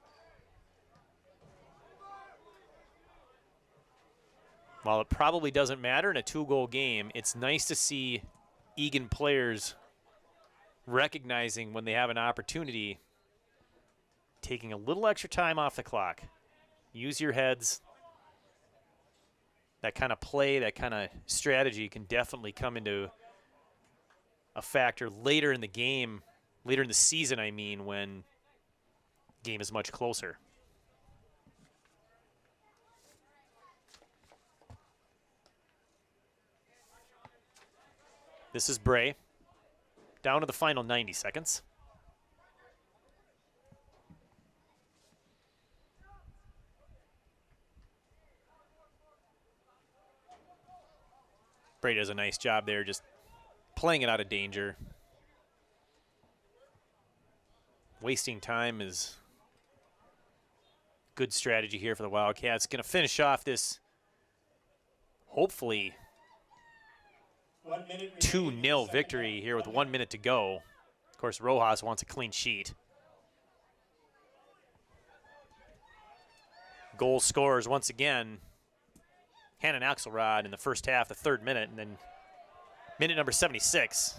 While it probably doesn't matter in a 2-goal game, it's nice to see Eagan players recognizing when they have an opportunity, taking a little extra time off the clock. Use your heads. That kind of play, that kind of strategy can definitely come into a factor later in the game, later in the season, I mean, when the game is much closer. This is Bray, down to the final 90 seconds. Bray does a nice job there, just playing it out of danger. Wasting time is good strategy here for the Wildcats. Going to finish off this, hopefully, 2-0 victory here with 1 minute to go. Of course, Rojas wants a clean sheet. Goal scorers once again, Hannon Axelrod in the first half, the 3rd minute, and then minute number 76.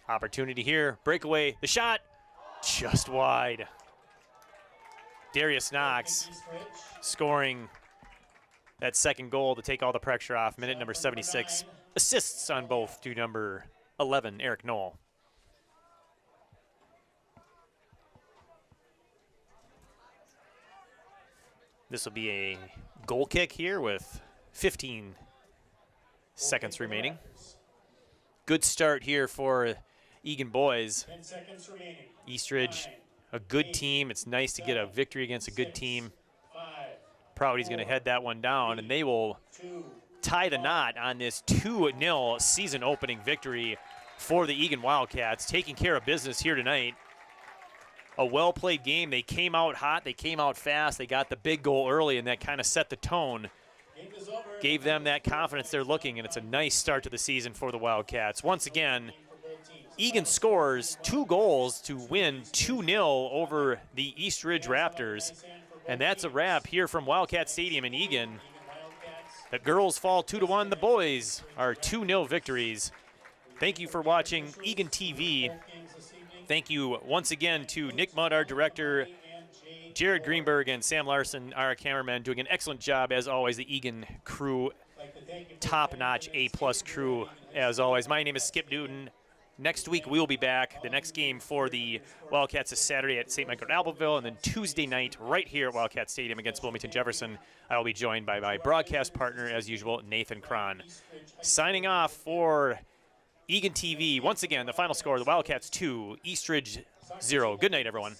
Opportunity here, breakaway, the shot, just wide. Darius Knox scoring that second goal to take all the pressure off. Minute number 76. Assists on both to number 11, Eric Knoll. This will be a goal kick here with 15 seconds remaining. Good start here for Eagan boys. 10 seconds remaining. East Ridge, a good team. It's nice to get a victory against a good team. Prouty's going to head that one down, and they will tie the knot on this 2-0 season opening victory for the Eagan Wildcats, taking care of business here tonight a well-played game. They came out hot, they came out fast, they got the big goal early, and that kind of set the tone, gave them that confidence they're looking, and it's a nice start to the season for the Wildcats. Once again, Eagan scores 2 goals to win 2-0 over the East Ridge Raptors, and that's a wrap here from Wildcat Stadium in Eagan. The girls fall 2-1, the boys are 2-0 victories. Thank you for watching Eagan TV. Thank you once again to Nick Mudd, our director, Jared Greenberg, and Sam Larson, our cameraman, doing an excellent job, as always. The Eagan crew, top-notch, A-plus crew, as always. My name is Skip Newton. Next week, we will be back. The next game for the Wildcats is Saturday at St. Michael Albertville, and then Tuesday night right here at Wildcat Stadium against Bloomington Jefferson. I will be joined by my broadcast partner, as usual, Nathan Cron. Signing off for Eagan TV. Once again, the final score, the Wildcats 2, East Ridge 0. Good night, everyone.